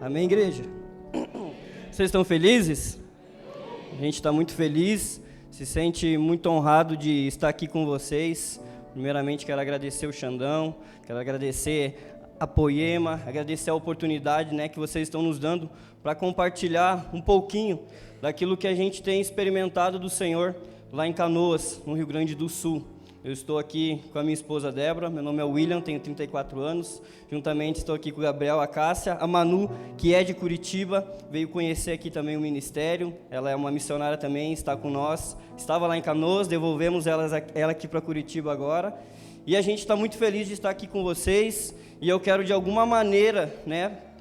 Amém, igreja? Vocês estão felizes? A gente está muito feliz, se sente muito honrado de estar aqui com vocês. Primeiramente, quero agradecer o Xandão, quero agradecer a Poema, agradecer a oportunidade, que vocês estão nos dando para compartilhar um pouquinho daquilo que a gente tem experimentado do Senhor lá em Canoas, no Rio Grande do Sul. Eu estou aqui com a minha esposa Débora, meu nome é William, tenho 34 anos, juntamente estou aqui com o Gabriel, a Cássia, a Manu, que é de Curitiba, veio conhecer aqui também o ministério, ela é uma missionária também, está com nós, estava lá em Canoas, devolvemos ela aqui para Curitiba agora, e a gente está muito feliz de estar aqui com vocês, e eu quero de alguma maneira,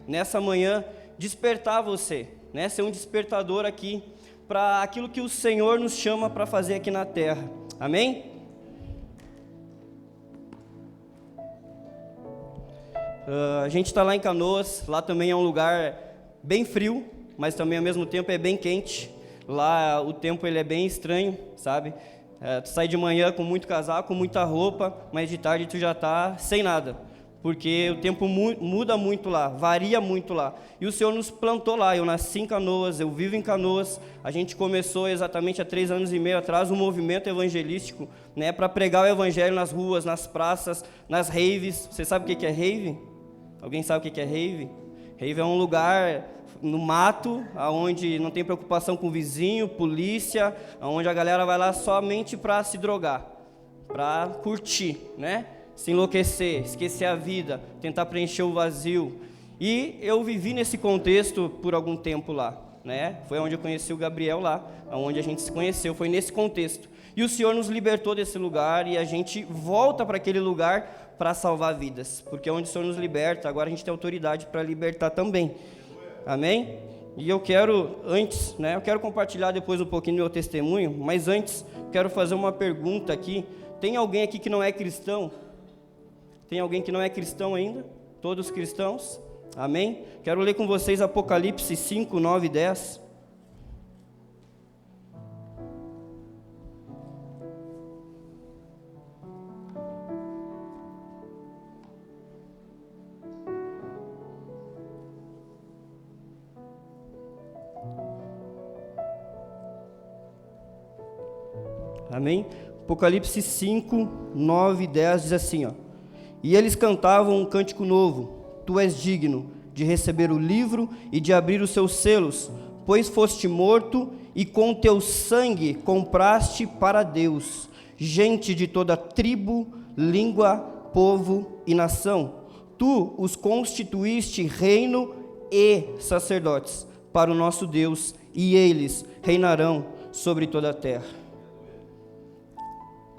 nessa manhã, despertar você, ser um despertador aqui, para aquilo que o Senhor nos chama para fazer aqui na terra, amém? A gente está lá em Canoas, lá também é um lugar bem frio, mas também ao mesmo tempo é bem quente. Lá o tempo ele é bem estranho, sabe? Tu sai de manhã com muito casaco, muita roupa, mas de tarde tu já está sem nada, porque o tempo muda muito lá, varia muito lá. E o Senhor nos plantou lá, eu nasci em Canoas, eu vivo em Canoas. A gente começou exatamente há 3 anos e meio atrás um movimento evangelístico, para pregar o evangelho nas ruas, nas praças, nas raves. Você sabe o que é rave? Alguém sabe o que é rave? Rave é um lugar no mato, onde não tem preocupação com o vizinho, polícia, onde a galera vai lá somente para se drogar, para curtir, se enlouquecer, esquecer a vida, tentar preencher o vazio. E eu vivi nesse contexto por algum tempo lá, Foi onde eu conheci o Gabriel lá, onde a gente se conheceu, foi nesse contexto. E o Senhor nos libertou desse lugar e a gente volta para aquele lugar para salvar vidas, porque é onde o Senhor nos liberta, agora a gente tem autoridade para libertar também, amém? E eu quero, antes, eu quero compartilhar depois um pouquinho do meu testemunho, mas antes, quero fazer uma pergunta aqui. Tem alguém aqui que não é cristão? Tem alguém que não é cristão ainda? Todos cristãos? Amém? Quero ler com vocês Apocalipse 5, 9 e 10. Amém? Apocalipse 5, 9 e 10 diz assim, E eles cantavam um cântico novo: Tu és digno de receber o livro e de abrir os seus selos, pois foste morto e com teu sangue compraste para Deus gente de toda tribo, língua, povo e nação. Tu os constituíste reino e sacerdotes para o nosso Deus, e eles reinarão sobre toda a terra.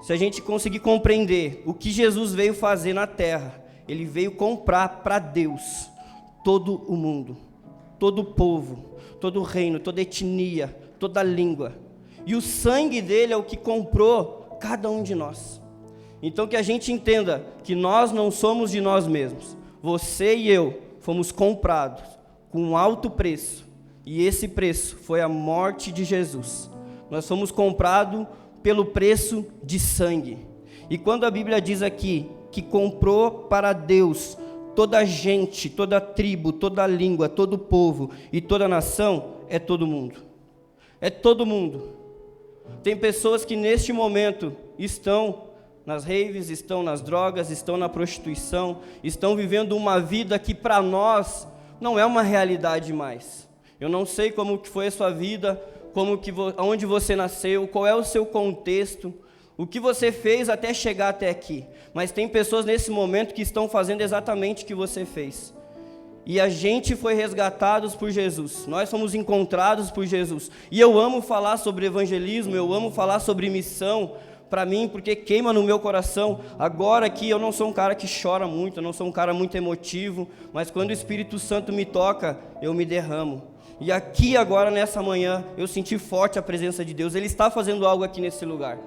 Se a gente conseguir compreender o que Jesus veio fazer na terra, Ele veio comprar para Deus todo o mundo, todo o povo, todo o reino, toda etnia, toda língua. E o sangue dele é o que comprou cada um de nós. Então que a gente entenda que nós não somos de nós mesmos. Você e eu fomos comprados com um alto preço. E esse preço foi a morte de Jesus. Nós fomos comprados pelo preço de sangue. E quando a Bíblia diz aqui que comprou para Deus toda gente, toda tribo, toda língua, todo povo e toda nação, é todo mundo. É todo mundo. Tem pessoas que neste momento estão nas raves, estão nas drogas, estão na prostituição, estão vivendo uma vida que para nós não é uma realidade mais. Eu não sei como que foi a sua vida, onde você nasceu, qual é o seu contexto, o que você fez até chegar até aqui. Mas tem pessoas nesse momento que estão fazendo exatamente o que você fez. E a gente foi resgatados por Jesus, nós fomos encontrados por Jesus. E eu amo falar sobre evangelismo, eu amo falar sobre missão, para mim, porque queima no meu coração. Agora aqui eu não sou um cara que chora muito, eu não sou um cara muito emotivo, mas quando o Espírito Santo me toca, eu me derramo. E aqui agora nessa manhã eu senti forte a presença de Deus. Ele está fazendo algo aqui nesse lugar.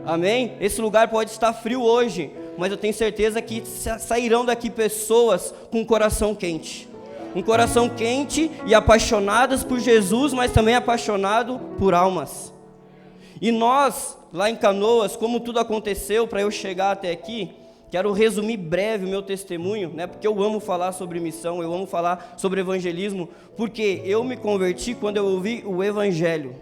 Amém? Esse lugar pode estar frio hoje, mas eu tenho certeza que sairão daqui pessoas com um coração quente. Um coração quente e apaixonadas por Jesus, mas também apaixonado por almas. E nós, lá em Canoas, como tudo aconteceu para eu chegar até aqui, Quero resumir breve o meu testemunho, né? Porque eu amo falar sobre missão, eu amo falar sobre evangelismo, porque eu me converti quando eu ouvi o Evangelho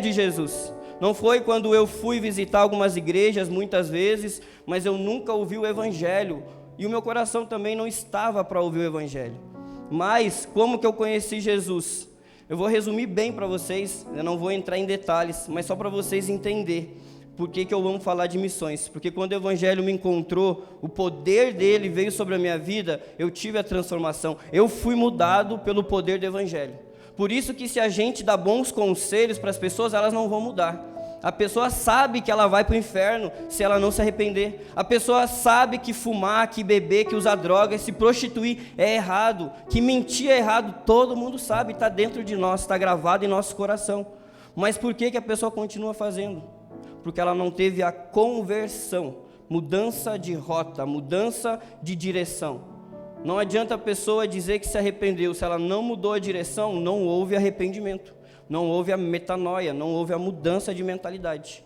de Jesus. Não foi quando eu fui visitar algumas igrejas muitas vezes, mas eu nunca ouvi o Evangelho, e o meu coração também não estava para ouvir o Evangelho. Mas como que eu conheci Jesus? Eu vou resumir bem para vocês, eu não vou entrar em detalhes, mas só para vocês entenderem por que eu amo falar de missões. Porque quando o Evangelho me encontrou, o poder dele veio sobre a minha vida, eu tive a transformação, eu fui mudado pelo poder do Evangelho. Por isso que se a gente dá bons conselhos para as pessoas, elas não vão mudar. A pessoa sabe que ela vai para o inferno se ela não se arrepender. A pessoa sabe que fumar, que beber, que usar drogas, se prostituir é errado, que mentir é errado. Todo mundo sabe, está dentro de nós, está gravado em nosso coração. Mas por que a pessoa continua fazendo? Porque ela não teve a conversão, mudança de rota, mudança de direção. Não adianta a pessoa dizer que se arrependeu, se ela não mudou a direção, não houve arrependimento. Não houve a metanoia, não houve a mudança de mentalidade.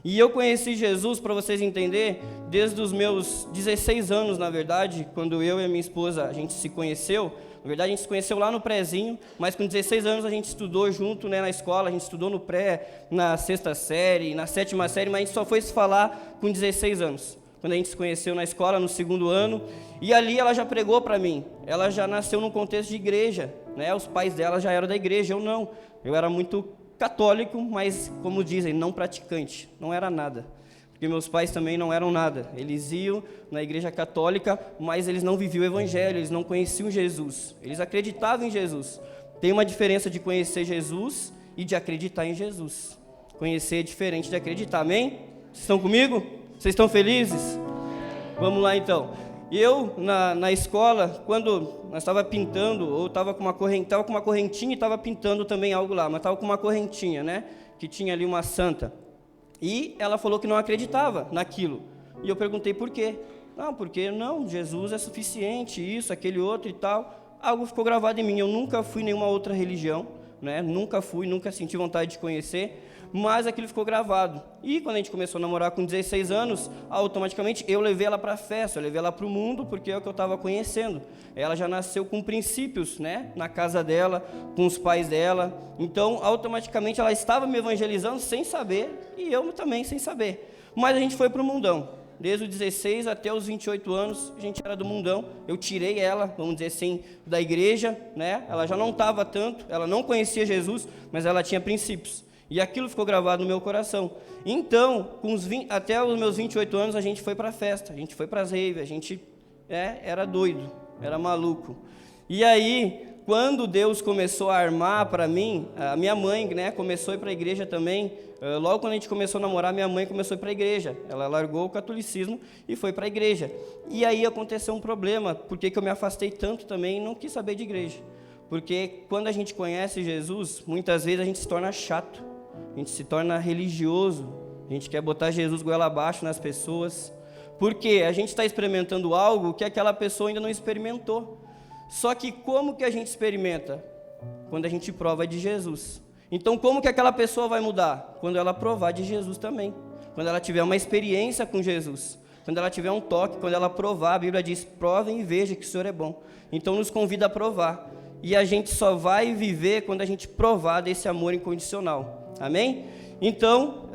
E eu conheci Jesus, para vocês entenderem, desde os meus 16 anos, na verdade, quando eu e a minha esposa, a gente se conheceu. Na verdade, a gente se conheceu lá no prézinho, mas com 16 anos a gente estudou junto, né, na escola. A gente estudou no pré, na 6ª série, na 7ª série, mas a gente só foi se falar com 16 anos. Quando a gente se conheceu na escola, no 2º ano, e ali ela já pregou para mim. Ela já nasceu num contexto de igreja, né? Os pais dela já eram da igreja, eu não. Eu era muito católico, mas, como dizem, não praticante, não era nada. Porque meus pais também não eram nada. Eles iam na igreja católica, mas eles não viviam o evangelho, eles não conheciam Jesus. Eles acreditavam em Jesus. Tem uma diferença de conhecer Jesus e de acreditar em Jesus. Conhecer é diferente de acreditar, amém? Vocês estão comigo? Vocês estão felizes? Vamos lá então. Eu, na escola, quando nós estava pintando, ou estava com uma correntinha e estava pintando também algo lá, mas estava com uma correntinha, né? Que tinha ali uma santa. E ela falou que não acreditava naquilo. E eu perguntei por quê. Não, porque não, Jesus é suficiente, isso, aquele outro e tal. Algo ficou gravado em mim. Eu nunca fui em nenhuma outra religião, né? Nunca senti vontade de conhecer. Mas aquilo ficou gravado. E quando a gente começou a namorar com 16 anos, automaticamente eu levei ela para a festa, eu levei ela para o mundo, porque é o que eu estava conhecendo. Ela já nasceu com princípios, né? Na casa dela, com os pais dela. Então, automaticamente ela estava me evangelizando sem saber, e eu também sem saber. Mas a gente foi para o mundão. Desde os 16 até os 28 anos, a gente era do mundão. Eu tirei ela, vamos dizer assim, da igreja, né? Ela já não estava tanto, ela não conhecia Jesus, mas ela tinha princípios. E aquilo ficou gravado no meu coração. Então, até os meus 28 anos, a gente foi para a festa, a gente foi para as raves, a gente era doido, era maluco. E aí, quando Deus começou a armar para mim, a minha mãe, né, começou a ir para a igreja também. Logo quando a gente começou a namorar, minha mãe começou a ir para a igreja. Ela largou o catolicismo e foi para a igreja. E aí aconteceu um problema, porque eu me afastei tanto também e não quis saber de igreja. Porque quando a gente conhece Jesus, muitas vezes a gente se torna chato. A gente se torna religioso, a gente quer botar Jesus goela abaixo nas pessoas, porque a gente está experimentando algo que aquela pessoa ainda não experimentou. Só que como que a gente experimenta? Quando a gente prova de Jesus. Então como que aquela pessoa vai mudar? Quando ela provar de Jesus também, quando ela tiver uma experiência com Jesus, quando ela tiver um toque, quando ela provar. A Bíblia diz, provem e vejam que o Senhor é bom. Então nos convida a provar, e a gente só vai viver quando a gente provar desse amor incondicional. Amém? Então,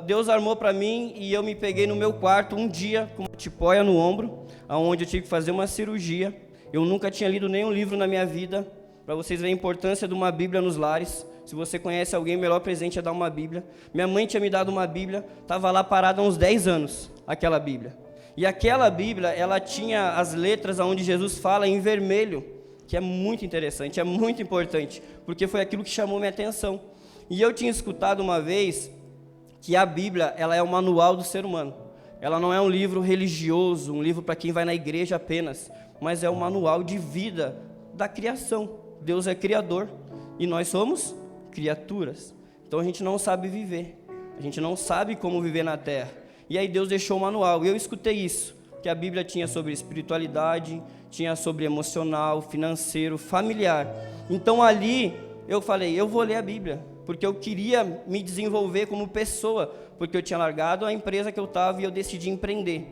Deus armou para mim e eu me peguei no meu quarto um dia com uma tipóia no ombro, onde eu tive que fazer uma cirurgia. Eu nunca tinha lido nenhum livro na minha vida, para vocês verem a importância de uma Bíblia nos lares. Se você conhece alguém, o melhor presente é dar uma Bíblia. Minha mãe tinha me dado uma Bíblia, estava lá parada há uns 10 anos, aquela Bíblia. E aquela Bíblia, ela tinha as letras onde Jesus fala em vermelho, que é muito interessante, é muito importante, porque foi aquilo que chamou minha atenção. E eu tinha escutado uma vez que a Bíblia, ela é o manual do ser humano. Ela não é um livro religioso, um livro para quem vai na igreja apenas, mas é o manual de vida da criação. Deus é criador e nós somos criaturas. Então a gente não sabe viver, a gente não sabe como viver na terra. E aí Deus deixou o manual, e eu escutei isso, que a Bíblia tinha sobre espiritualidade, tinha sobre emocional, financeiro, familiar. Então ali eu falei, eu vou ler a Bíblia, porque eu queria me desenvolver como pessoa, porque eu tinha largado a empresa que eu estava e eu decidi empreender.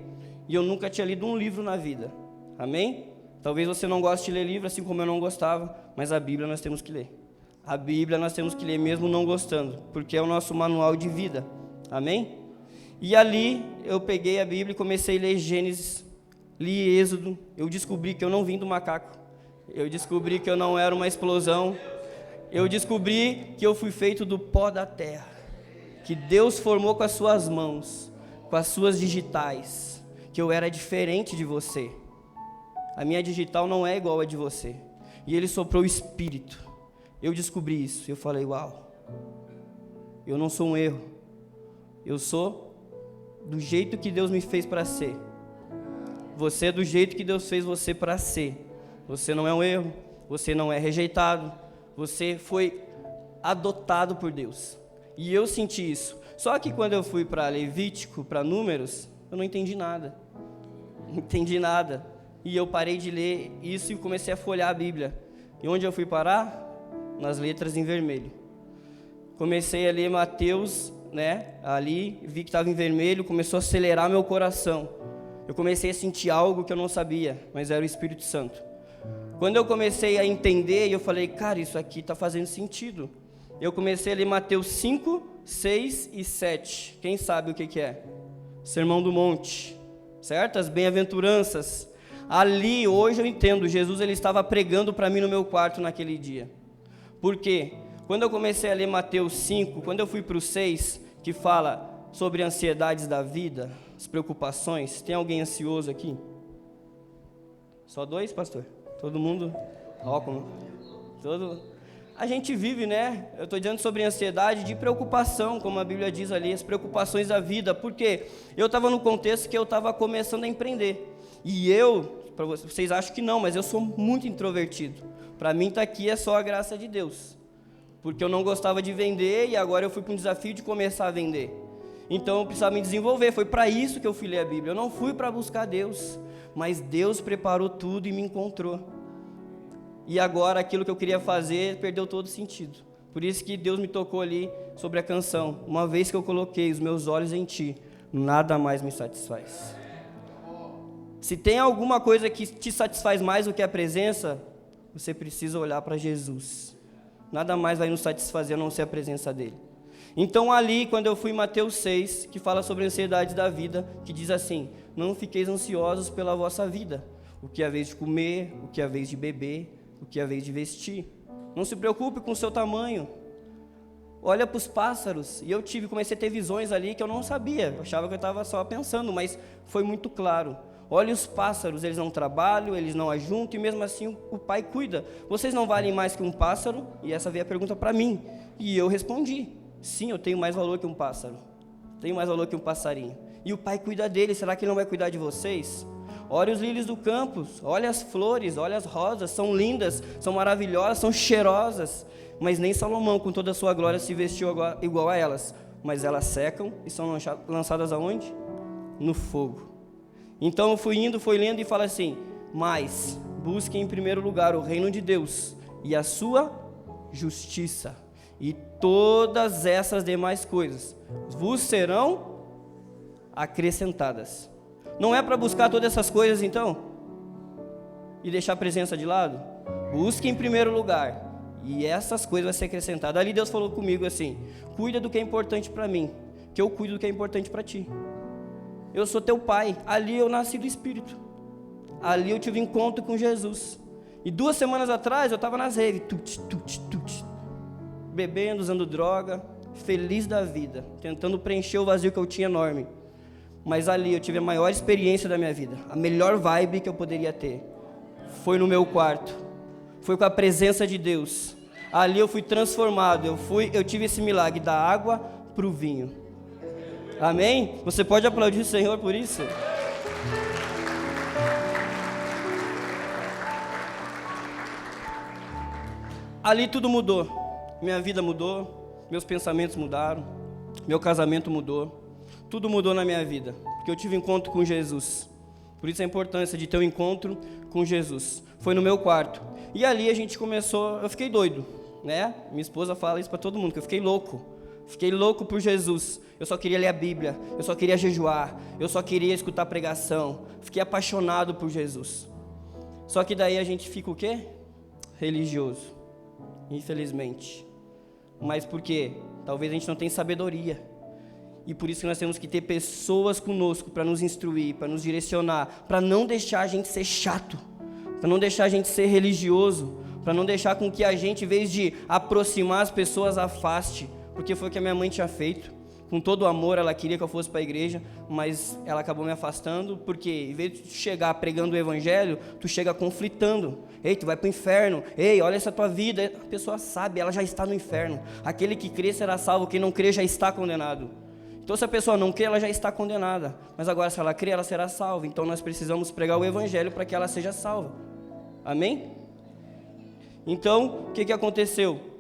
e eu nunca tinha lido um livro na vida. Amém? Talvez você não goste de ler livro, assim como eu não gostava, mas a Bíblia nós temos que ler. A Bíblia nós temos que ler mesmo não gostando, porque é o nosso manual de vida. Amém? E ali eu peguei a Bíblia e comecei a ler Gênesis, li Êxodo. Eu descobri que eu não vim do macaco. Eu descobri que eu não era uma explosão. Eu descobri que eu fui feito do pó da terra, que Deus formou com as suas mãos, com as suas digitais, que eu era diferente de você. A minha digital não é igual a de você. E Ele soprou o Espírito. Eu descobri isso. Eu falei, uau, eu não sou um erro. Eu sou do jeito que Deus me fez para ser. Você é do jeito que Deus fez você para ser. Você não é um erro. Você não é rejeitado. Você foi adotado por Deus. E eu senti isso. Só que quando eu fui para Levítico, para Números, eu não entendi nada. Não entendi nada. E eu parei de ler isso e comecei a folhear a Bíblia. E onde eu fui parar? Nas letras em vermelho. Comecei a ler Mateus, ali, vi que estava em vermelho, começou a acelerar meu coração. Eu comecei a sentir algo que eu não sabia, mas era o Espírito Santo. Quando eu comecei a entender, eu falei, cara, isso aqui está fazendo sentido. Eu comecei a ler Mateus 5, 6 e 7. Quem sabe o que é? Sermão do Monte, certo? As bem-aventuranças. Ali, hoje eu entendo, Jesus ele estava pregando para mim no meu quarto naquele dia. Por quê? Quando eu comecei a ler Mateus 5, quando eu fui para o 6, que fala sobre ansiedades da vida, as preocupações, tem alguém ansioso aqui? Só 2, pastor? Todo mundo? A gente vive, Eu estou dizendo sobre ansiedade de preocupação, como a Bíblia diz ali, as preocupações da vida. Por quê? Eu estava no contexto que eu estava começando a empreender. E para vocês acham que não, mas eu sou muito introvertido. Para mim estar aqui é só a graça de Deus. Porque eu não gostava de vender e agora eu fui para um desafio de começar a vender. Então eu precisava me desenvolver, foi para isso que eu fui ler a Bíblia. Eu não fui para buscar Deus, mas Deus preparou tudo e me encontrou. E agora aquilo que eu queria fazer perdeu todo sentido. Por isso que Deus me tocou ali sobre a canção. Uma vez que eu coloquei os meus olhos em Ti, nada mais me satisfaz. Se tem alguma coisa que te satisfaz mais do que a presença, você precisa olhar para Jesus. Nada mais vai nos satisfazer a não ser a presença dEle. Então ali, quando eu fui em Mateus 6, que fala sobre a ansiedade da vida, que diz assim, não fiqueis ansiosos pela vossa vida, o que é a vez de comer, o que é a vez de beber, o que é a vez de vestir. Não se preocupe com o seu tamanho. Olha para os pássaros. E eu comecei a ter visões ali que eu não sabia. Eu achava que eu estava só pensando, mas foi muito claro. Olha os pássaros, eles não trabalham, eles não ajuntam, e mesmo assim o Pai cuida. Vocês não valem mais que um pássaro? E essa veio a pergunta para mim. E eu respondi, sim, eu tenho mais valor que um pássaro. Tenho mais valor que um passarinho. E o Pai cuida deles, será que Ele não vai cuidar de vocês? Olha os lírios do campo, olha as flores, olha as rosas, são lindas, são maravilhosas, são cheirosas. Mas nem Salomão, com toda a sua glória, se vestiu igual a elas. Mas elas secam e são lançadas aonde? No fogo. Então eu fui lendo e fala assim, mas busque em primeiro lugar o reino de Deus e a sua justiça, e todas essas demais coisas vos serão acrescentadas. Não é para buscar todas essas coisas então? E deixar a presença de lado? Busque em primeiro lugar, e essas coisas vão ser acrescentadas. Ali Deus falou comigo assim, cuida do que é importante para mim, que eu cuido do que é importante para ti. Eu sou teu pai. Ali eu nasci do Espírito. Ali eu tive encontro com Jesus. E 2 semanas atrás eu estava nas redes, bebendo, usando droga, feliz da vida, tentando preencher o vazio que eu tinha enorme. Mas ali eu tive a maior experiência da minha vida, a melhor vibe que eu poderia ter. Foi no meu quarto, foi com a presença de Deus. Ali eu fui transformado, eu tive esse milagre da água para o vinho. Amém? Você pode aplaudir o Senhor por isso? Ali tudo mudou. Minha vida mudou, meus pensamentos mudaram, meu casamento mudou. Tudo mudou na minha vida, porque eu tive encontro com Jesus. Por isso a importância de ter um encontro com Jesus. Foi no meu quarto. E ali a gente começou, eu fiquei doido, Minha esposa fala isso para todo mundo, que eu fiquei louco. Fiquei louco por Jesus. eu só queria ler a Bíblia, eu só queria jejuar, eu só queria escutar pregação. Fiquei apaixonado por Jesus. Só que daí a gente fica o quê? Religioso, infelizmente. Mas por quê? Talvez a gente não tenha sabedoria. E por isso que nós temos que ter pessoas conosco para nos instruir, para nos direcionar, para não deixar a gente ser chato, para não deixar a gente ser religioso, para não deixar com que a gente, em vez de aproximar as pessoas, afaste. Porque foi o que a minha mãe tinha feito. Com todo o amor, ela queria que eu fosse para a igreja, mas ela acabou me afastando, porque em vez de chegar pregando o evangelho, tu chega conflitando. Ei, tu vai para o inferno. Ei, olha essa tua vida. A pessoa sabe, ela já está no inferno. Aquele que crê será salvo, quem não crê já está condenado. Então, se a pessoa não crê, ela já está condenada. Mas agora, se ela crê, ela será salva. Então, nós precisamos pregar o evangelho para que ela seja salva. Amém? Então, o que aconteceu?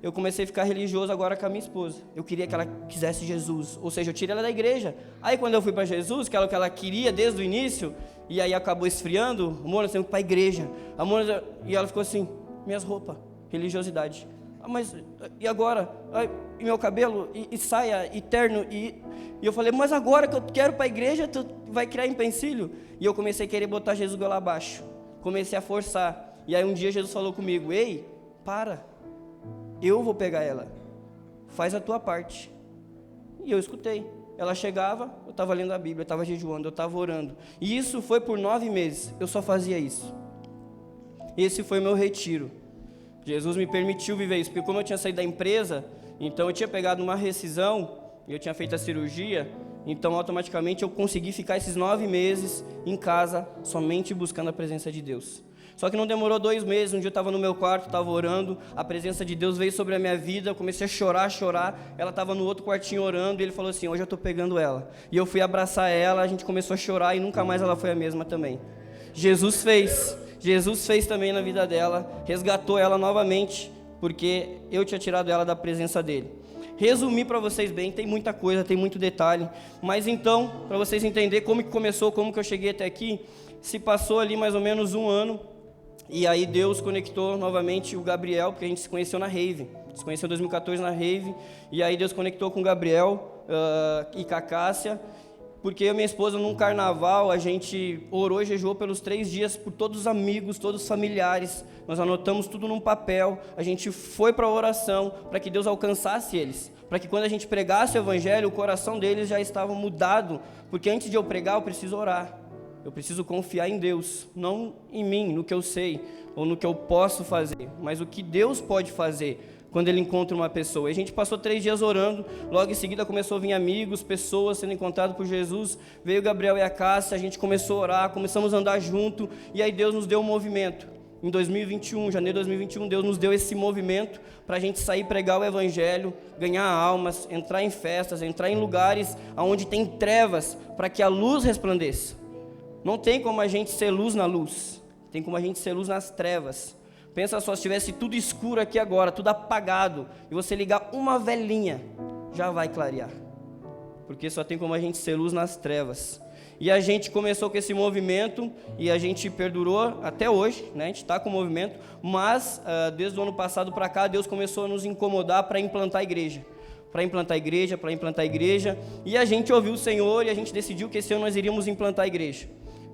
Eu comecei a ficar religioso agora com a minha esposa. Eu queria que ela quisesse Jesus. Ou seja, eu tirei ela da igreja. Aí, quando eu fui para Jesus, que era o que ela queria desde o início, e aí acabou esfriando, amor, nós temos que ir para a igreja. Amor, e ela ficou assim, minhas roupas, religiosidade. Mas, e agora? E meu cabelo, e saia, e terno, e eu falei, mas agora que eu quero para a igreja, tu vai criar empecilho? E eu comecei a querer botar Jesus lá abaixo, comecei a forçar, e aí um dia Jesus falou comigo, ei, para, eu vou pegar ela, faz a tua parte. E eu escutei, ela chegava, eu estava lendo a Bíblia, eu estava jejuando, eu estava orando, e isso foi por 9 meses, eu só fazia isso. Esse foi meu retiro. Jesus me permitiu viver isso, porque como eu tinha saído da empresa, então eu tinha pegado uma rescisão, eu tinha feito a cirurgia, então automaticamente eu consegui ficar esses 9 meses em casa, somente buscando a presença de Deus. Só que não demorou 2 meses, um dia eu estava no meu quarto, estava orando, a presença de Deus veio sobre a minha vida, eu comecei a chorar, ela estava no outro quartinho orando, e ele falou assim, hoje eu estou pegando ela. E eu fui abraçar ela, a gente começou a chorar, e nunca mais ela foi a mesma também. Jesus fez também na vida dela, resgatou ela novamente, porque eu tinha tirado ela da presença dele. Resumir para vocês bem, tem muita coisa, tem muito detalhe, mas então, para vocês entenderem como que começou, como que eu cheguei até aqui, se passou ali mais ou menos 1 ano, e aí Deus conectou novamente o Gabriel, porque a gente se conheceu na Rave, se conheceu em 2014 na Rave, e aí Deus conectou com o Gabriel e com a Cássia, porque eu e minha esposa, num carnaval, a gente orou e jejuou pelos 3 dias por todos os amigos, todos os familiares. Nós anotamos tudo num papel, a gente foi para a oração para que Deus alcançasse eles. Para que quando a gente pregasse o evangelho, o coração deles já estava mudado. Porque antes de eu pregar, eu preciso orar. Eu preciso confiar em Deus, não em mim, no que eu sei, ou no que eu posso fazer, mas o que Deus pode fazer quando Ele encontra uma pessoa. E a gente passou 3 dias orando, logo em seguida começou a vir amigos, pessoas sendo encontradas por Jesus, veio o Gabriel e a Cássia, a gente começou a orar, começamos a andar junto, e aí Deus nos deu um movimento. Em 2021, janeiro de 2021, Deus nos deu esse movimento para a gente sair pregar o Evangelho, ganhar almas, entrar em festas, entrar em lugares onde tem trevas, para que a luz resplandeça. Não tem como a gente ser luz na luz, tem como a gente ser luz nas trevas. Pensa só, se tivesse tudo escuro aqui agora, tudo apagado, e você ligar uma velinha, já vai clarear. Porque só tem como a gente ser luz nas trevas. E a gente começou com esse movimento, e a gente perdurou até hoje, né? A gente está com o movimento, mas desde o ano passado para cá, Deus começou a nos incomodar para implantar a igreja. Para implantar a igreja, e a gente ouviu o Senhor, e a gente decidiu que esse ano nós iríamos implantar a igreja.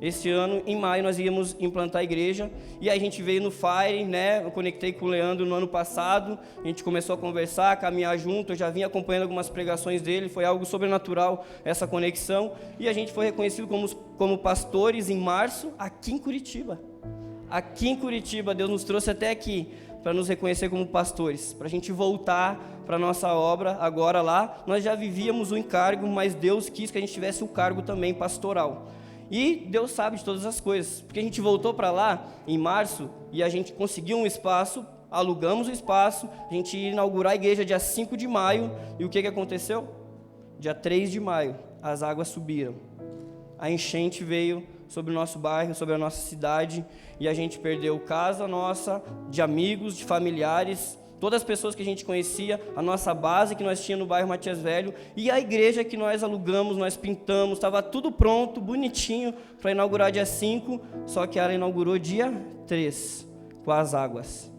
Esse ano, em maio, nós íamos implantar a igreja, e aí a gente veio no Fire, né? Eu conectei com o Leandro no ano passado, a gente começou a conversar, a caminhar junto, eu já vim acompanhando algumas pregações dele, foi algo sobrenatural essa conexão, e a gente foi reconhecido como pastores em março, aqui em Curitiba. Aqui em Curitiba, Deus nos trouxe até aqui, para nos reconhecer como pastores, para a gente voltar para a nossa obra. Agora lá, nós já vivíamos o encargo, mas Deus quis que a gente tivesse o cargo também pastoral. E Deus sabe de todas as coisas, porque a gente voltou para lá em março e a gente conseguiu um espaço, alugamos o espaço, a gente ia inaugurar a igreja dia 5 de maio, e o que aconteceu? Dia 3 de maio, as águas subiram, a enchente veio sobre o nosso bairro, sobre a nossa cidade, e a gente perdeu casa nossa, de amigos, de familiares, todas as pessoas que a gente conhecia, a nossa base que nós tínhamos no bairro Matias Velho, e a igreja que nós alugamos, nós pintamos, estava tudo pronto, bonitinho, para inaugurar dia 5, só que ela inaugurou dia 3, com as águas.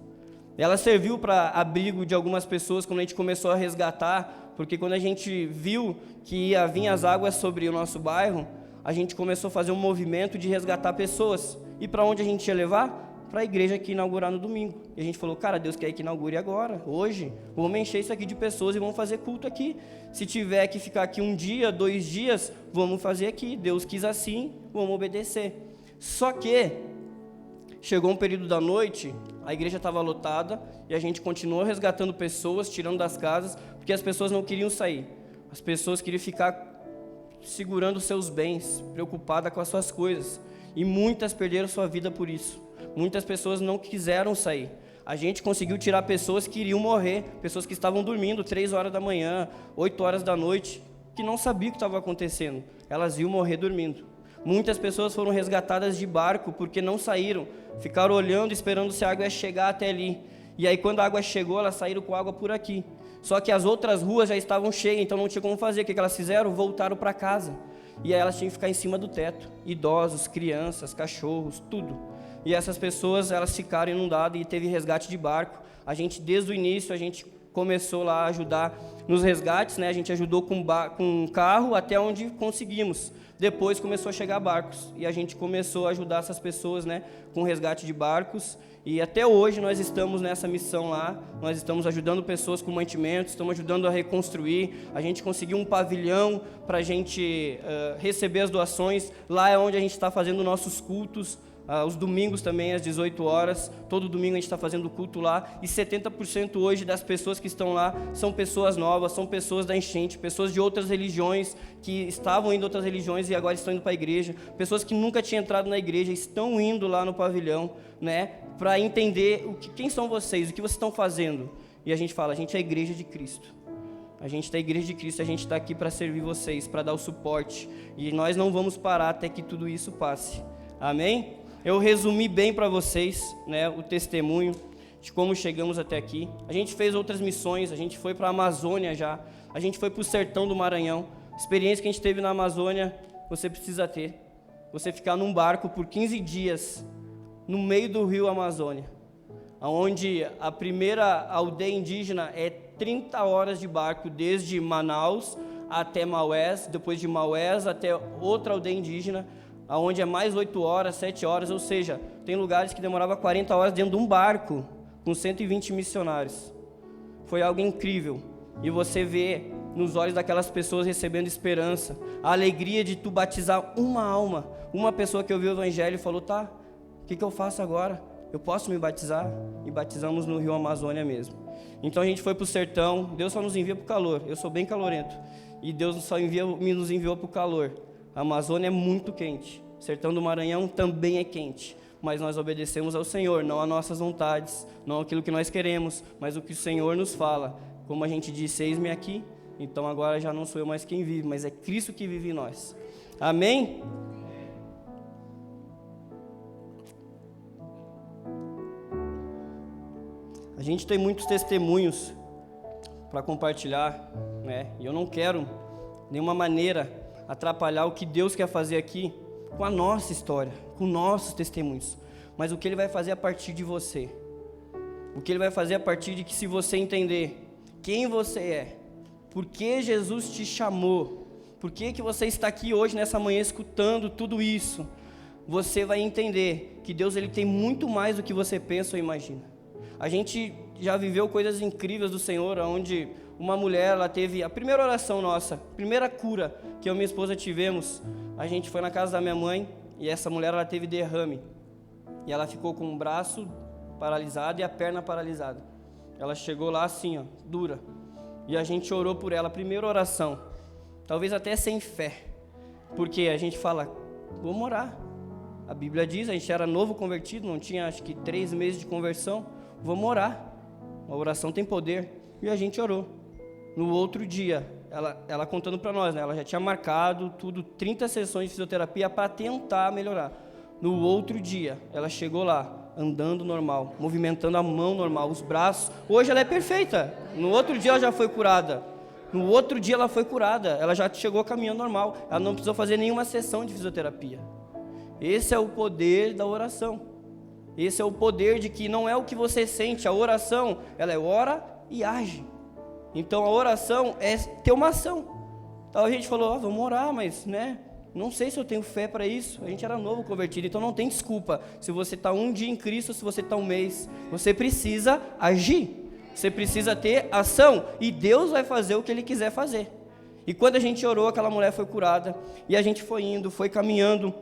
Ela serviu para abrigo de algumas pessoas, quando a gente começou a resgatar, porque quando a gente viu que ia vir as águas sobre o nosso bairro, a gente começou a fazer um movimento de resgatar pessoas. E para onde a gente ia levar? Para a igreja que inaugurar no domingo. E a gente falou, cara, Deus quer que inaugure agora, hoje. Vamos encher isso aqui de pessoas e vamos fazer culto aqui. Se tiver que ficar aqui 1 dia, 2 dias, vamos fazer aqui. Deus quis assim, vamos obedecer. Só que chegou um período da noite, a igreja estava lotada e a gente continuou resgatando pessoas, tirando das casas, porque as pessoas não queriam sair. As pessoas queriam ficar segurando seus bens, preocupadas com as suas coisas. E muitas perderam sua vida por isso. Muitas pessoas não quiseram sair. A gente conseguiu tirar pessoas que iriam morrer, pessoas que estavam dormindo 3 horas da manhã, 8 horas da noite, que não sabiam o que estava acontecendo. Elas iam morrer dormindo. Muitas pessoas foram resgatadas de barco porque não saíram, ficaram olhando, esperando se a água ia chegar até ali. E aí quando a água chegou, elas saíram com água por aqui. Só que as outras ruas já estavam cheias, então não tinha como fazer. O que elas fizeram? Voltaram para casa. E aí elas tinham que ficar em cima do teto. Idosos, crianças, cachorros, tudo. E essas pessoas, elas ficaram inundadas e teve resgate de barco. A gente, desde o início, a gente começou lá a ajudar nos resgates, né? A gente ajudou com carro até onde conseguimos. Depois começou a chegar barcos e a gente começou a ajudar essas pessoas, né, com resgate de barcos. E até hoje nós estamos nessa missão lá, nós estamos ajudando pessoas com mantimentos, estamos ajudando a reconstruir. A gente conseguiu um pavilhão para a gente receber as doações. Lá é onde a gente está fazendo nossos cultos. Os domingos também, às 18 horas, todo domingo a gente está fazendo culto lá, e 70% hoje das pessoas que estão lá são pessoas novas, são pessoas da enchente, pessoas de outras religiões, que estavam indo a outras religiões e agora estão indo para a igreja, pessoas que nunca tinham entrado na igreja, estão indo lá no pavilhão, né, para entender quem são vocês, o que vocês estão fazendo. E a gente fala, a gente é a igreja de Cristo. A gente está a igreja de Cristo, a gente está aqui para servir vocês, para dar o suporte, e nós não vamos parar até que tudo isso passe. Amém? Eu resumi bem para vocês, né, o testemunho de como chegamos até aqui. A gente fez outras missões, a gente foi para a Amazônia já, a gente foi para o sertão do Maranhão. A experiência que a gente teve na Amazônia, você precisa ter. Você ficar num barco por 15 dias, no meio do rio Amazônia, onde a primeira aldeia indígena é 30 horas de barco, desde Manaus até Maués, depois de Maués até outra aldeia indígena, onde é mais 8 horas, 7 horas, ou seja, tem lugares que demorava 40 horas dentro de um barco, com 120 missionários. Foi algo incrível, e você vê nos olhos daquelas pessoas recebendo esperança, a alegria de tu batizar uma alma, uma pessoa que ouviu o evangelho e falou, tá, o que eu faço agora? Eu posso me batizar? E batizamos no rio Amazônia mesmo. Então a gente foi para o sertão, Deus só nos envia para o calor, eu sou bem calorento, e Deus só nos enviou para o calor. A Amazônia é muito quente, o sertão do Maranhão também é quente, mas nós obedecemos ao Senhor, não às nossas vontades, não aquilo que nós queremos, mas o que o Senhor nos fala. Como a gente disse, eis-me aqui, então agora já não sou eu mais quem vive, mas é Cristo que vive em nós. Amém? A gente tem muitos testemunhos para compartilhar, né? E eu não quero, de nenhuma maneira, atrapalhar o que Deus quer fazer aqui com a nossa história, com nossos testemunhos, mas o que Ele vai fazer a partir de você, o que Ele vai fazer a partir de que, se você entender quem você é, por que Jesus te chamou, por que você está aqui hoje nessa manhã escutando tudo isso, você vai entender que Deus, Ele tem muito mais do que você pensa ou imagina. A gente já viveu coisas incríveis do Senhor, onde uma mulher, ela teve a primeira oração nossa, a primeira cura que eu e minha esposa tivemos. A gente foi na casa da minha mãe e essa mulher, ela teve derrame. E ela ficou com o braço paralisado e a perna paralisada. Ela chegou lá assim, ó, dura. E a gente orou por ela, a primeira oração. Talvez até sem fé. Porque a gente fala, vamos orar. A Bíblia diz, a gente era novo convertido, não tinha acho que 3 meses de conversão. Vamos orar. A oração tem poder. E a gente orou. No outro dia, ela contando para nós, né? Ela já tinha marcado tudo, 30 sessões de fisioterapia para tentar melhorar. No outro dia, ela chegou lá, andando normal, movimentando a mão normal, os braços. Hoje ela é perfeita. No outro dia ela já foi curada. No outro dia ela foi curada. Ela já chegou caminhando normal. Ela não precisou fazer nenhuma sessão de fisioterapia. Esse é o poder da oração. Esse é o poder de que não é o que você sente. A oração, ela é ora e age. Então a oração é ter uma ação. Então a gente falou, vamos orar, mas não sei se eu tenho fé para isso. A gente era novo convertido, então não tem desculpa. Se você está um dia em Cristo, se você está um mês, você precisa agir. Você precisa ter ação e Deus vai fazer o que Ele quiser fazer. E quando a gente orou, aquela mulher foi curada e a gente foi indo, foi caminhando.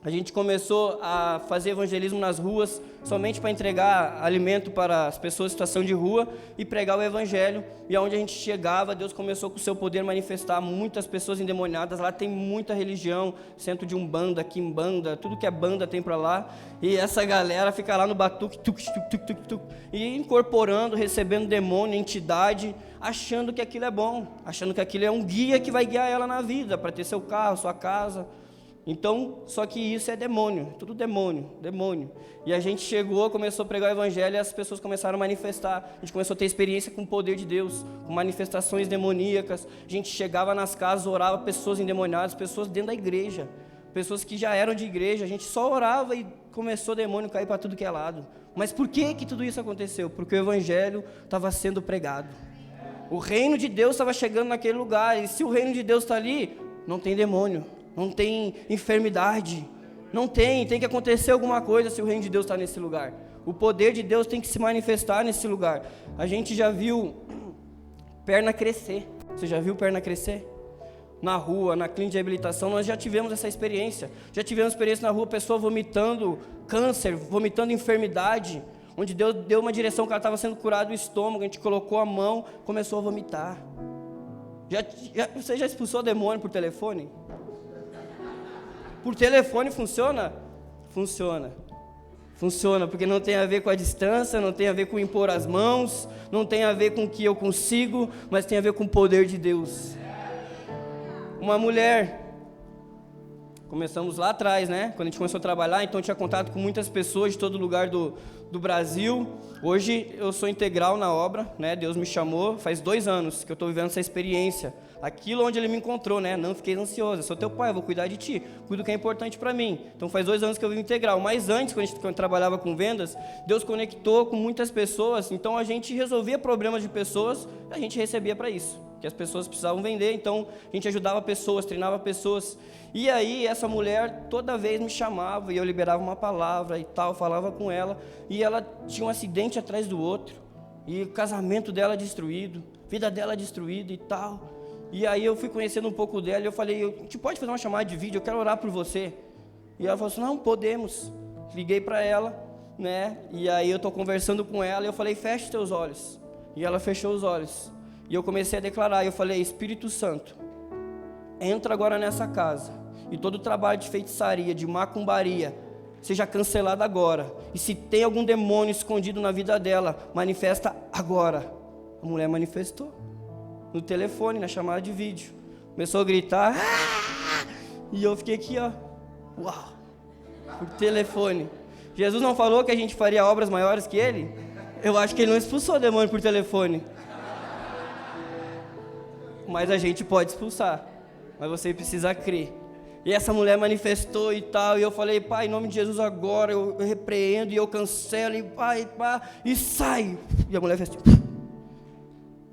A gente começou a fazer evangelismo nas ruas, somente para entregar alimento para as pessoas em situação de rua e pregar o evangelho. E aonde a gente chegava, Deus começou com o seu poder manifestar, muitas pessoas endemoniadas. Lá tem muita religião, centro de umbanda, quimbanda, tudo que é banda tem para lá. E essa galera fica lá no batuque, e incorporando, recebendo demônio, entidade, achando que aquilo é bom, achando que aquilo é um guia que vai guiar ela na vida, para ter seu carro, sua casa. Então, só que isso é demônio, tudo demônio. E a gente chegou, começou a pregar o evangelho e as pessoas começaram a manifestar. A gente começou a ter experiência com o poder de Deus, com manifestações demoníacas. A gente chegava nas casas, orava pessoas endemoniadas, pessoas dentro da igreja, pessoas que já eram de igreja. A gente só orava e começou o demônio a cair para tudo que é lado. Mas por que tudo isso aconteceu? Porque o evangelho estava sendo pregado. O reino de Deus estava chegando naquele lugar. E se o reino de Deus está ali, não tem demônio. Não tem enfermidade, tem que acontecer alguma coisa se o reino de Deus está nesse lugar. O poder de Deus tem que se manifestar nesse lugar. A gente já viu perna crescer. Você já viu perna crescer? Na rua, na clínica de reabilitação, nós já tivemos essa experiência. Já tivemos experiência na rua, pessoa vomitando câncer, vomitando enfermidade, onde Deus deu uma direção que ela estava sendo curada do estômago, a gente colocou a mão, começou a vomitar. Você já expulsou demônio por telefone? Por telefone funciona? Funciona, porque não tem a ver com a distância, não tem a ver com impor as mãos, não tem a ver com o que eu consigo, mas tem a ver com o poder de Deus. Uma mulher, começamos lá atrás, quando a gente começou a trabalhar, então tinha contato com muitas pessoas de todo lugar do Brasil. Hoje eu sou integral na obra, Deus me chamou, faz 2 anos que eu estou vivendo essa experiência. Aquilo onde Ele me encontrou, não fiquei ansioso, eu sou teu pai, eu vou cuidar de ti, cuido do que é importante para mim. Então faz 2 anos que eu vivo integral, mas antes, quando eu trabalhava com vendas, Deus conectou com muitas pessoas, então a gente resolvia problemas de pessoas, a gente recebia para isso, que as pessoas precisavam vender, então a gente ajudava pessoas, treinava pessoas. E aí essa mulher toda vez me chamava e eu liberava uma palavra e tal, falava com ela, e ela tinha um acidente atrás do outro, e o casamento dela destruído, vida dela destruída e tal. E aí eu fui conhecendo um pouco dela e eu falei, a gente pode fazer uma chamada de vídeo, eu quero orar por você. E ela falou assim, não, podemos. Liguei para ela, e aí eu estou conversando com ela e eu falei, feche os teus olhos. E ela fechou os olhos. E eu comecei a declarar, eu falei, Espírito Santo, entra agora nessa casa. E todo o trabalho de feitiçaria, de macumbaria, seja cancelado agora. E se tem algum demônio escondido na vida dela, manifesta agora. A mulher manifestou. No telefone, na chamada de vídeo. Começou a gritar. E eu fiquei aqui, uau, por telefone. Jesus não falou que a gente faria obras maiores que Ele? Eu acho que Ele não expulsou o demônio por telefone. Mas a gente pode expulsar. Mas você precisa crer. E essa mulher manifestou e tal. E eu falei, pai, em nome de Jesus agora, eu repreendo e eu cancelo. E pai, e sai. E a mulher fez assim.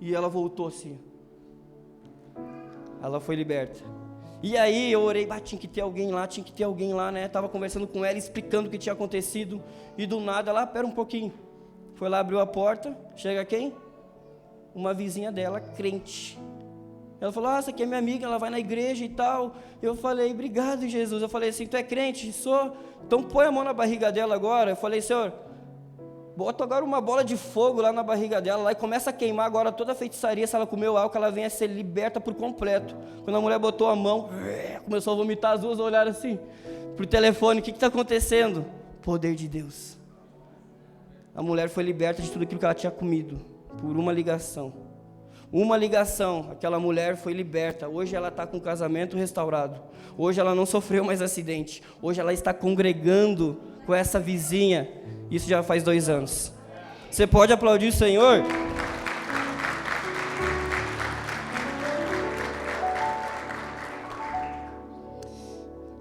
E ela voltou assim. Ela foi liberta. E aí eu orei, tinha que ter alguém lá, Tava conversando com ela, explicando o que tinha acontecido. E do nada, ela, pera um pouquinho. Foi lá, abriu a porta, chega quem? Uma vizinha dela, crente. Ela falou, essa aqui é minha amiga, ela vai na igreja e tal. Eu falei, obrigado, Jesus. Eu falei assim, tu é crente? Sou. Então põe a mão na barriga dela agora. Eu falei, Senhor, bota agora uma bola de fogo lá na barriga dela, lá e começa a queimar agora toda a feitiçaria. Se ela comeu álcool, ela venha a ser liberta por completo. Quando a mulher botou a mão, começou a vomitar, as duas olharam assim, pro telefone, o que está acontecendo? Poder de Deus. A mulher foi liberta de tudo aquilo que ela tinha comido, por uma ligação. Aquela mulher foi liberta. Hoje ela está com o casamento restaurado. Hoje ela não sofreu mais acidente. Hoje ela está congregando com essa vizinha. Isso já faz 2 anos. Você pode aplaudir o Senhor?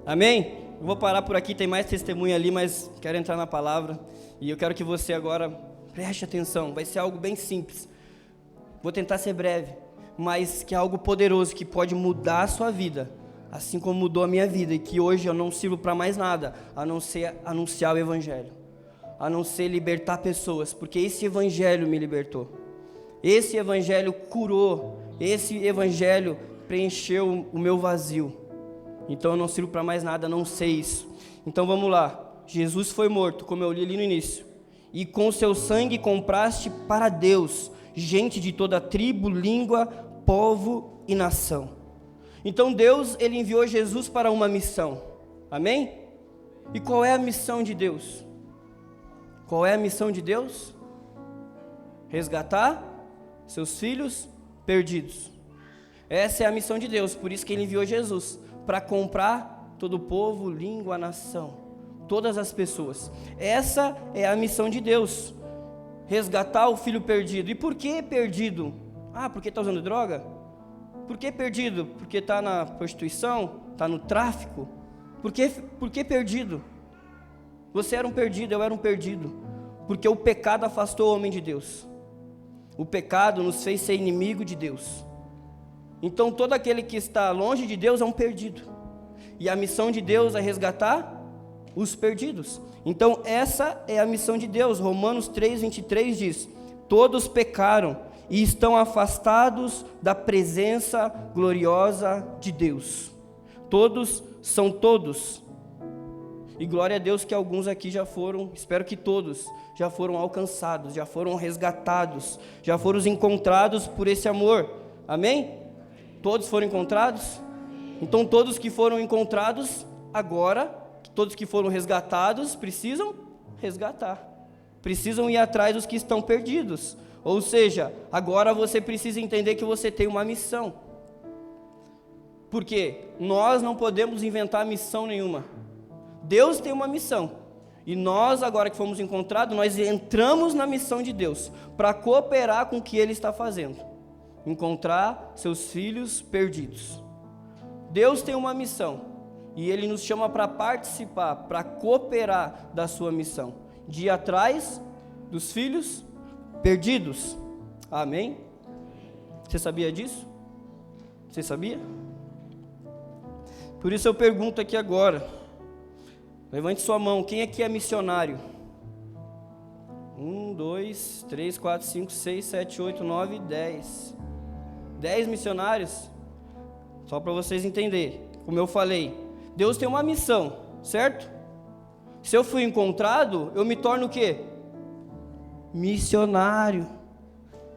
Amém? Eu vou parar por aqui, tem mais testemunho ali, mas quero entrar na palavra. E eu quero que você agora preste atenção. Vai ser algo bem simples. Vou tentar ser breve, mas que é algo poderoso, que pode mudar a sua vida, assim como mudou a minha vida, e que hoje eu não sirvo para mais nada, a não ser anunciar o Evangelho, a não ser libertar pessoas, porque esse Evangelho me libertou, esse Evangelho curou, esse Evangelho preencheu o meu vazio. Então eu não sirvo para mais nada, a não ser isso. Então vamos lá. Jesus foi morto, como eu li ali no início, e com seu sangue compraste para Deus gente de toda tribo, língua, povo e nação. Então Deus, ele enviou Jesus para uma missão. Amém? E qual é a missão de Deus? Qual é a missão de Deus? Resgatar seus filhos perdidos. Essa é a missão de Deus, por isso que ele enviou Jesus, para comprar todo o povo, língua, nação, todas as pessoas. Essa é a missão de Deus, resgatar o filho perdido. E por que perdido? Porque está usando droga? Por que perdido? Porque está na prostituição? Está no tráfico? Por que perdido? Você era um perdido, eu era um perdido, porque o pecado afastou o homem de Deus. O pecado nos fez ser inimigo de Deus. Então todo aquele que está longe de Deus é um perdido, e a missão de Deus é resgatar os perdidos. Então essa é a missão de Deus. Romanos 3:23 diz: todos pecaram e estão afastados da presença gloriosa de Deus. Todos são todos. E glória a Deus que alguns aqui já foram, espero que todos, já foram alcançados, já foram resgatados, já foram encontrados por esse amor. Amém? Todos foram encontrados? Então todos que foram encontrados, agora, todos que foram resgatados, precisam resgatar. Precisam ir atrás dos que estão perdidos. Ou seja, agora você precisa entender que você tem uma missão. Porque nós não podemos inventar missão nenhuma. Deus tem uma missão. E nós, agora que fomos encontrados, nós entramos na missão de Deus para cooperar com o que Ele está fazendo. Encontrar seus filhos perdidos. Deus tem uma missão. E Ele nos chama para participar, para cooperar da sua missão. De ir atrás dos filhos perdidos. Amém? Você sabia disso? Você sabia? Por isso eu pergunto aqui agora. Levante sua mão. Quem aqui é missionário? 1, 2, 3, 4, 5, 6, 7, 8, 9, 10. 10 missionários? Só para vocês entenderem. Como eu falei, Deus tem uma missão, certo? Se eu fui encontrado, eu me torno o quê? Missionário.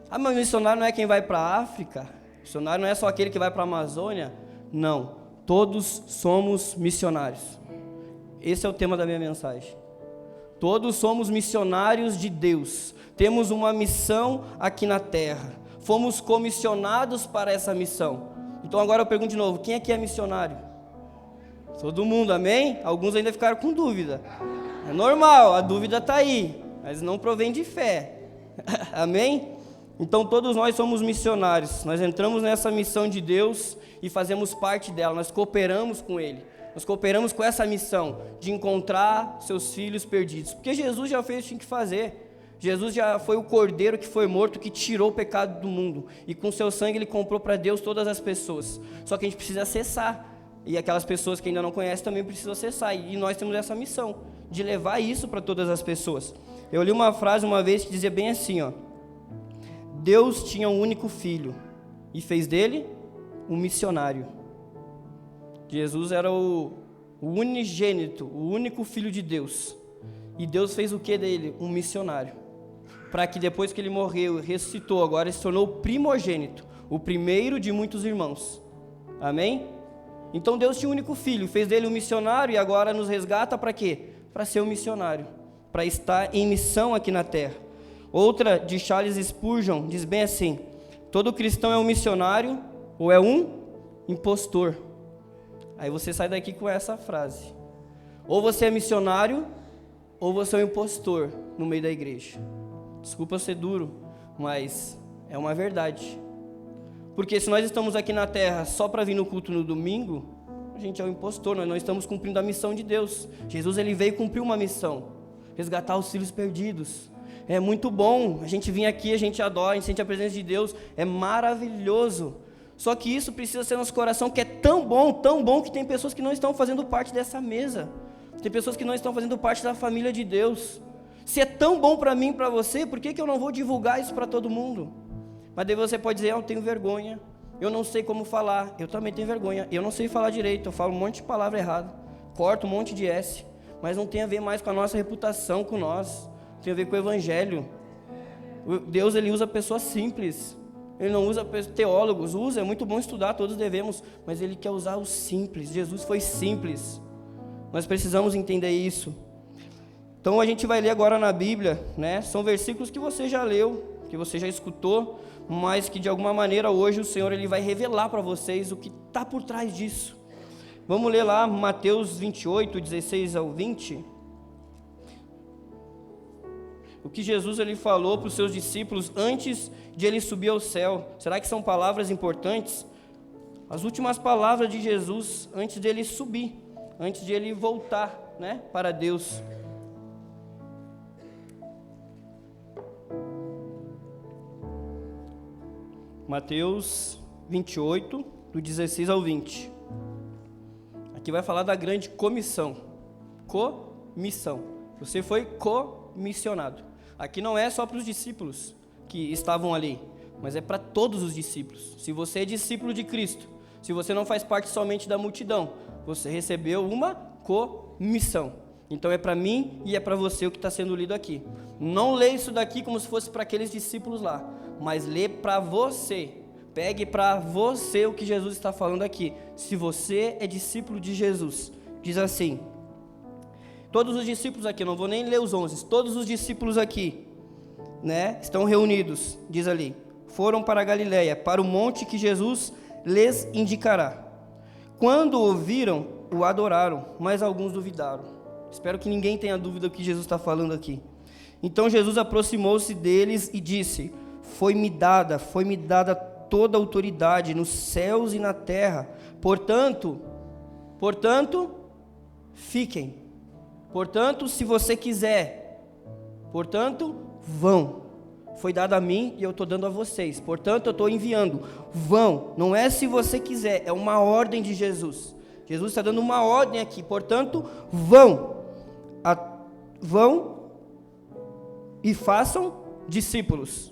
Mas missionário não é quem vai para a África? Missionário não é só aquele que vai para a Amazônia? Não, todos somos missionários. Esse é o tema da minha mensagem. Todos somos missionários de Deus. Temos uma missão aqui na terra. Fomos comissionados para essa missão. Então agora eu pergunto de novo, quem aqui é missionário? Todo mundo, amém? Alguns ainda ficaram com dúvida. É normal, a dúvida está aí, mas não provém de fé. Amém? Então todos nós somos missionários. Nós entramos nessa missão de Deus e fazemos parte dela. Nós cooperamos com Ele. Nós cooperamos com essa missão de encontrar seus filhos perdidos. Porque Jesus já fez o que tinha que fazer. Jesus já foi o cordeiro que foi morto, que tirou o pecado do mundo. E com seu sangue Ele comprou para Deus todas as pessoas. Só que a gente precisa acessar. E aquelas pessoas que ainda não conhecem também precisam acessar. E nós temos essa missão de levar isso para todas as pessoas. Eu li uma frase uma vez que dizia bem assim, ó: Deus tinha um único filho e fez dele um missionário. Jesus era o unigênito, o único filho de Deus. E Deus fez o que dele? Um missionário. Para que depois que ele morreu e ressuscitou, agora ele se tornou o primogênito, o primeiro de muitos irmãos. Amém? Então Deus tinha um único filho, fez dele um missionário e agora nos resgata para quê? Para ser um missionário, para estar em missão aqui na terra. Outra de Charles Spurgeon diz bem assim: todo cristão é um missionário ou é um impostor. Aí você sai daqui com essa frase: ou você é missionário ou você é um impostor no meio da igreja. Desculpa ser duro, mas é uma verdade. Porque se nós estamos aqui na terra só para vir no culto no domingo, a gente é um impostor, nós não estamos cumprindo a missão de Deus. Jesus ele veio cumprir uma missão: resgatar os filhos perdidos, é muito bom, a gente vir aqui, a gente adora, a gente sente a presença de Deus, é maravilhoso. Só que isso precisa ser nosso coração, que é tão bom, que tem pessoas que não estão fazendo parte dessa mesa. Tem pessoas que não estão fazendo parte da família de Deus. Se é tão bom para mim e para você, por que eu não vou divulgar isso para todo mundo? Mas daí você pode dizer, eu tenho vergonha, eu não sei como falar. Eu também tenho vergonha, eu não sei falar direito, eu falo um monte de palavra errada, corto um monte de S, mas não tem a ver mais com a nossa reputação, com nós, tem a ver com o Evangelho. Deus, Ele usa pessoas simples, Ele não usa teólogos, usa, é muito bom estudar, todos devemos, mas Ele quer usar os simples. Jesus foi simples, nós precisamos entender isso. Então a gente vai ler agora na Bíblia, né? São versículos que você já leu, que você já escutou, mas que de alguma maneira hoje o Senhor Ele vai revelar para vocês o que está por trás disso. Vamos ler lá Mateus 28, 16 ao 20. O que Jesus Ele falou para os seus discípulos antes de Ele subir ao céu. Será que são palavras importantes? As últimas palavras de Jesus antes de Ele subir, antes de Ele voltar, né, para Deus. Mateus 28, do 16 ao 20. Aqui vai falar da grande comissão. Comissão. Você foi comissionado. Aqui não é só para os discípulos que estavam ali, mas é para todos os discípulos. Se você é discípulo de Cristo, se você não faz parte somente da multidão, você recebeu uma comissão. Então é para mim e é para você o que está sendo lido aqui. Não lê isso daqui como se fosse para aqueles discípulos lá, mas lê para você. Pegue para você o que Jesus está falando aqui. Se você é discípulo de Jesus, diz assim: todos os discípulos aqui, não vou nem ler os 11, todos os discípulos aqui, né, estão reunidos, diz ali, foram para a Galileia, para o monte que Jesus lhes indicará. Quando ouviram, o adoraram, mas alguns duvidaram. Espero que ninguém tenha dúvida do que Jesus está falando aqui. Então Jesus aproximou-se deles e disse: foi-me dada toda a autoridade nos céus e na terra. Portanto, fiquem. Portanto, se você quiser, vão. Foi dado a mim e eu estou dando a vocês. Portanto, eu estou enviando. Vão. Não é se você quiser, é uma ordem de Jesus. Jesus está dando uma ordem aqui. Portanto, vão. Vão e façam discípulos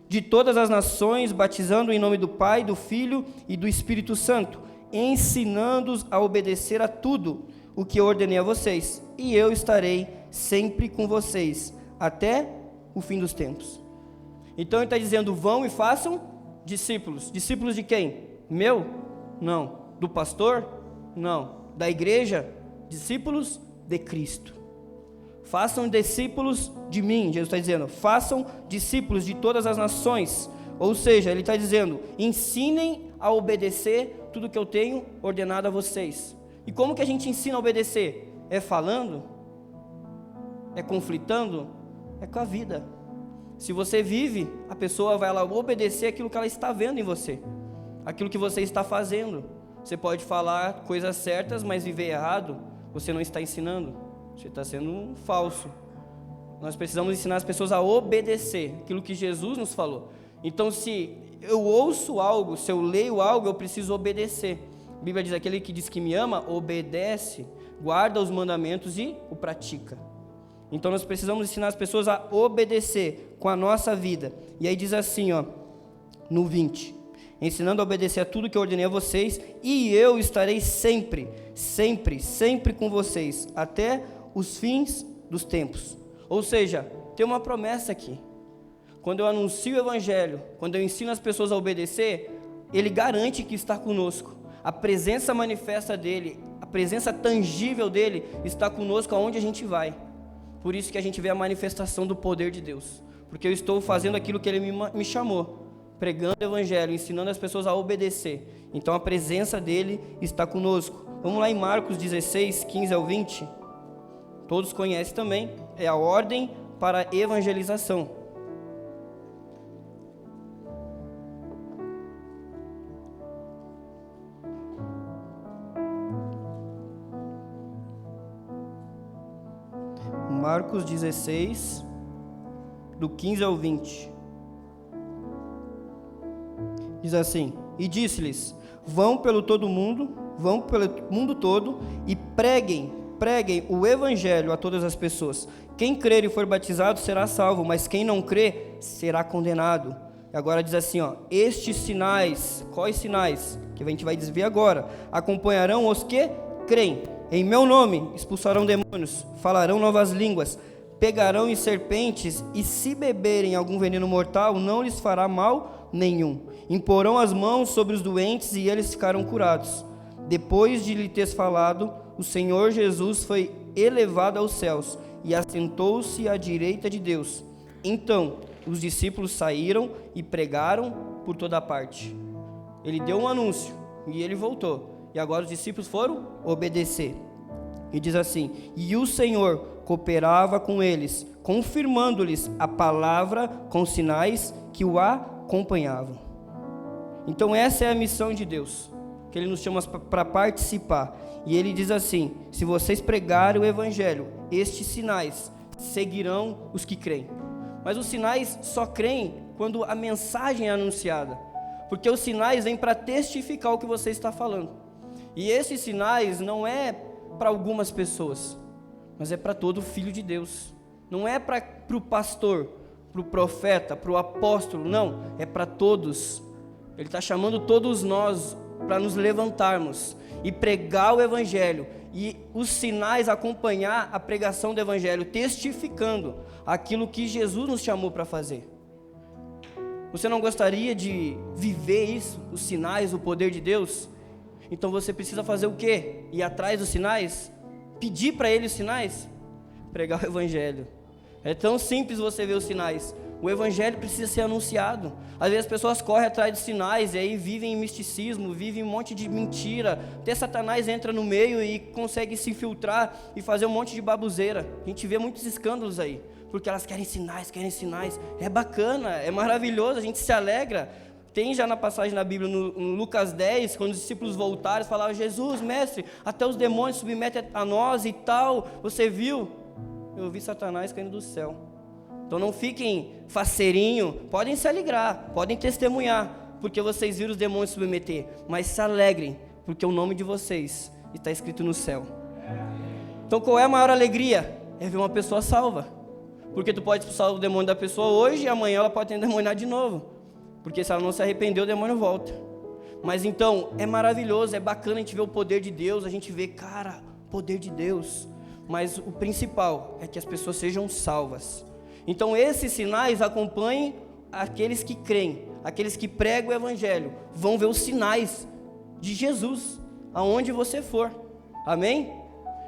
de todas as nações, batizando em nome do Pai, do Filho e do Espírito Santo, ensinando-os a obedecer a tudo o que eu ordenei a vocês, e eu estarei sempre com vocês, até o fim dos tempos. Então ele está dizendo, vão e façam discípulos. Discípulos de quem? Meu? Não. Do pastor? Não. Da igreja? Discípulos de Cristo. Façam discípulos de mim, Jesus está dizendo, façam discípulos de todas as nações, ou seja, ele está dizendo, ensinem a obedecer tudo que eu tenho ordenado a vocês. E como que a gente ensina a obedecer? É falando? É conflitando? É com a vida. Se você vive, a pessoa vai lá obedecer aquilo que ela está vendo em você, aquilo que você está fazendo. Você pode falar coisas certas, mas viver errado, você não está ensinando. Você está sendo um falso. Nós precisamos ensinar as pessoas a obedecer aquilo que Jesus nos falou. Então, se eu ouço algo, se eu leio algo, eu preciso obedecer. A Bíblia diz, aquele que diz que me ama, obedece, guarda os mandamentos e o pratica. Então, nós precisamos ensinar as pessoas a obedecer com a nossa vida. E aí diz assim, ó, no 20, ensinando a obedecer a tudo que eu ordenei a vocês, e eu estarei sempre com vocês, até os fins dos tempos. Ou seja, tem uma promessa aqui. Quando eu anuncio o Evangelho, quando eu ensino as pessoas a obedecer, Ele garante que está conosco. A presença manifesta dEle, a presença tangível dEle está conosco aonde a gente vai. Por isso que a gente vê a manifestação do poder de Deus. Porque eu estou fazendo aquilo que Ele me chamou, pregando o Evangelho, ensinando as pessoas a obedecer. Então a presença dEle está conosco. Vamos lá em Marcos 16, 15 ao 20. Todos conhecem também, é a ordem para a evangelização. Marcos 16, do 15 ao 20. Diz assim: e disse-lhes: vão pelo mundo todo e preguem o evangelho a todas as pessoas. Quem crer e for batizado será salvo, mas quem não crer será condenado. E agora diz assim, estes sinais, quais sinais? Que a gente vai ver agora. Acompanharão os que creem. Em meu nome expulsarão demônios, falarão novas línguas, pegarão em serpentes, e se beberem algum veneno mortal, não lhes fará mal nenhum. Imporão as mãos sobre os doentes e eles ficarão curados. Depois de lhe ter falado, o Senhor Jesus foi elevado aos céus e assentou-se à direita de Deus. Então os discípulos saíram e pregaram por toda parte. Ele deu um anúncio e ele voltou. E agora os discípulos foram obedecer. E diz assim: e o Senhor cooperava com eles, confirmando-lhes a palavra com sinais que o acompanhavam. Então essa é a missão de Deus, que Ele nos chama para participar. E Ele diz assim: se vocês pregarem o Evangelho, estes sinais seguirão os que creem. Mas os sinais só creem quando a mensagem é anunciada, porque os sinais vêm para testificar o que você está falando. E esses sinais não é para algumas pessoas, mas é para todo filho de Deus. Não é para o pastor, para o profeta, para o apóstolo, não, é para todos. Ele está chamando todos nós para nos levantarmos e pregar o Evangelho, e os sinais acompanhar a pregação do Evangelho, testificando aquilo que Jesus nos chamou para fazer. Você não gostaria de viver isso, os sinais, o poder de Deus? Então você precisa fazer o quê? Ir atrás dos sinais? Pedir para Ele os sinais? Pregar o Evangelho. É tão simples você ver os sinais. O Evangelho precisa ser anunciado. Às vezes as pessoas correm atrás dos sinais e aí vivem em misticismo, vivem um monte de mentira. Até Satanás entra no meio e consegue se infiltrar e fazer um monte de baboseira. A gente vê muitos escândalos aí, porque elas querem sinais. É bacana, é maravilhoso, a gente se alegra. Tem já na passagem na Bíblia, no Lucas 10, quando os discípulos voltaram, eles falavam: Jesus, mestre, até os demônios submetem a nós e tal. Você viu? Eu vi Satanás caindo do céu. Então não fiquem faceirinho, podem se alegrar, podem testemunhar, porque vocês viram os demônios submeter, mas se alegrem, porque o nome de vocês está escrito no céu. Então qual é a maior alegria? É ver uma pessoa salva, porque tu pode expulsar o demônio da pessoa hoje e amanhã ela pode ter endemoniado de novo, porque se ela não se arrepender, o demônio volta. Mas então é maravilhoso, é bacana a gente ver o poder de Deus, a gente vê, cara, poder de Deus, mas o principal é que as pessoas sejam salvas. Então esses sinais acompanhem aqueles que creem, aqueles que pregam o Evangelho, vão ver os sinais de Jesus, aonde você for, amém?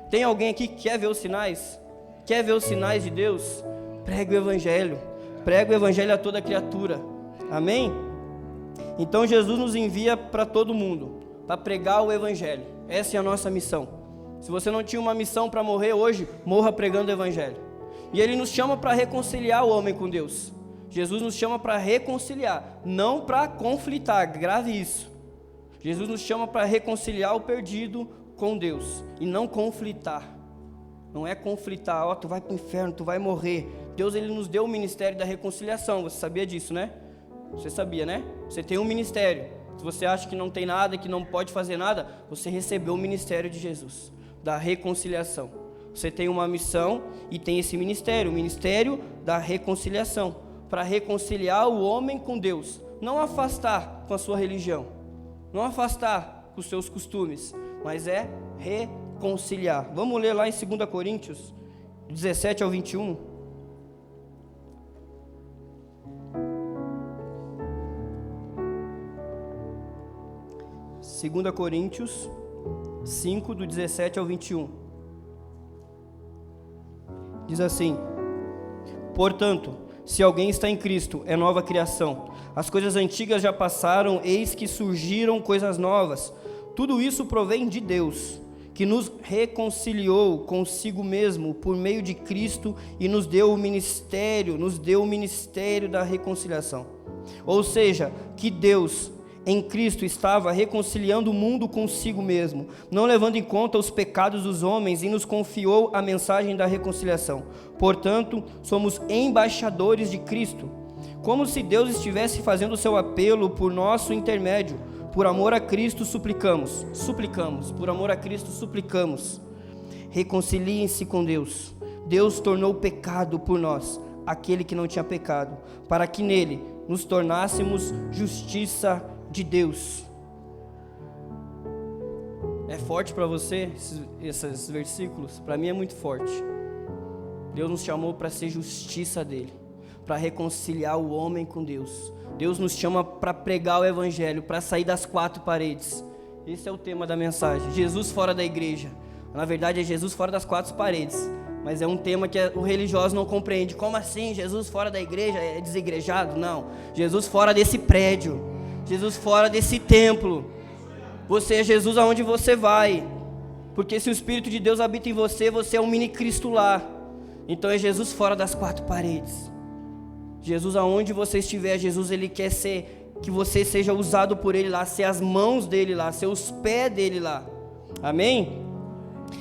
Tem alguém aqui que quer ver os sinais? Quer ver os sinais de Deus? Pregue o Evangelho a toda criatura, amém? Então Jesus nos envia para todo mundo, para pregar o Evangelho, essa é a nossa missão. Se você não tinha uma missão para morrer hoje, morra pregando o Evangelho. E Ele nos chama para reconciliar o homem com Deus. Jesus nos chama para reconciliar, não para conflitar, grave isso. Jesus nos chama para reconciliar o perdido com Deus, e não conflitar. Não é conflitar, tu vai para o inferno, tu vai morrer. Deus, Ele nos deu o ministério da reconciliação, você sabia disso, né? Você sabia, né? Você tem um ministério. Se você acha que não tem nada, que não pode fazer nada, você recebeu o ministério de Jesus, da reconciliação. Você tem uma missão e tem esse ministério, o ministério da reconciliação, para reconciliar o homem com Deus, não afastar com a sua religião, não afastar com os seus costumes, mas é reconciliar. Vamos ler lá em 2 Coríntios 17 ao 21. Segunda Coríntios 5, do 17 ao 21. Diz assim: portanto, se alguém está em Cristo, é nova criação. As coisas antigas já passaram, eis que surgiram coisas novas. Tudo isso provém de Deus, que nos reconciliou consigo mesmo por meio de Cristo e nos deu o ministério da reconciliação. Ou seja, que Deus em Cristo estava reconciliando o mundo consigo mesmo, não levando em conta os pecados dos homens, e nos confiou a mensagem da reconciliação. Portanto, somos embaixadores de Cristo, como se Deus estivesse fazendo o seu apelo por nosso intermédio. Por amor a Cristo suplicamos, por amor a Cristo suplicamos, reconciliem-se com Deus. Deus tornou pecado por nós, aquele que não tinha pecado, para que nele nos tornássemos justiça de Deus. É forte para você esses versículos? Para mim é muito forte. Deus nos chamou para ser justiça dele, para reconciliar o homem com Deus. Deus nos chama para pregar o evangelho, para sair das quatro paredes. Esse é o tema da mensagem. Jesus fora da igreja. Na verdade é Jesus fora das quatro paredes, mas é um tema que o religioso não compreende. Como assim? Jesus fora da igreja é desigrejado? Não. Jesus fora desse prédio, Jesus fora desse templo. Você é Jesus aonde você vai, porque se o Espírito de Deus habita em você, você é um mini Cristo lá. Então é Jesus fora das quatro paredes. Jesus aonde você estiver, Jesus ele quer que você seja usado por ele lá, ser as mãos dele lá, ser os pés dele lá. Amém?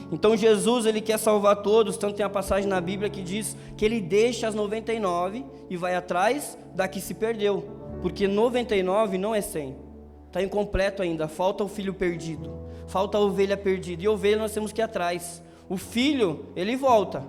Então Jesus ele quer salvar todos. Tanto tem a passagem na Bíblia que diz que ele deixa as 99 e vai atrás da que se perdeu, porque 99 não é 100, está incompleto ainda, falta o filho perdido, falta a ovelha perdida, e ovelha nós temos que ir atrás. O filho, ele volta,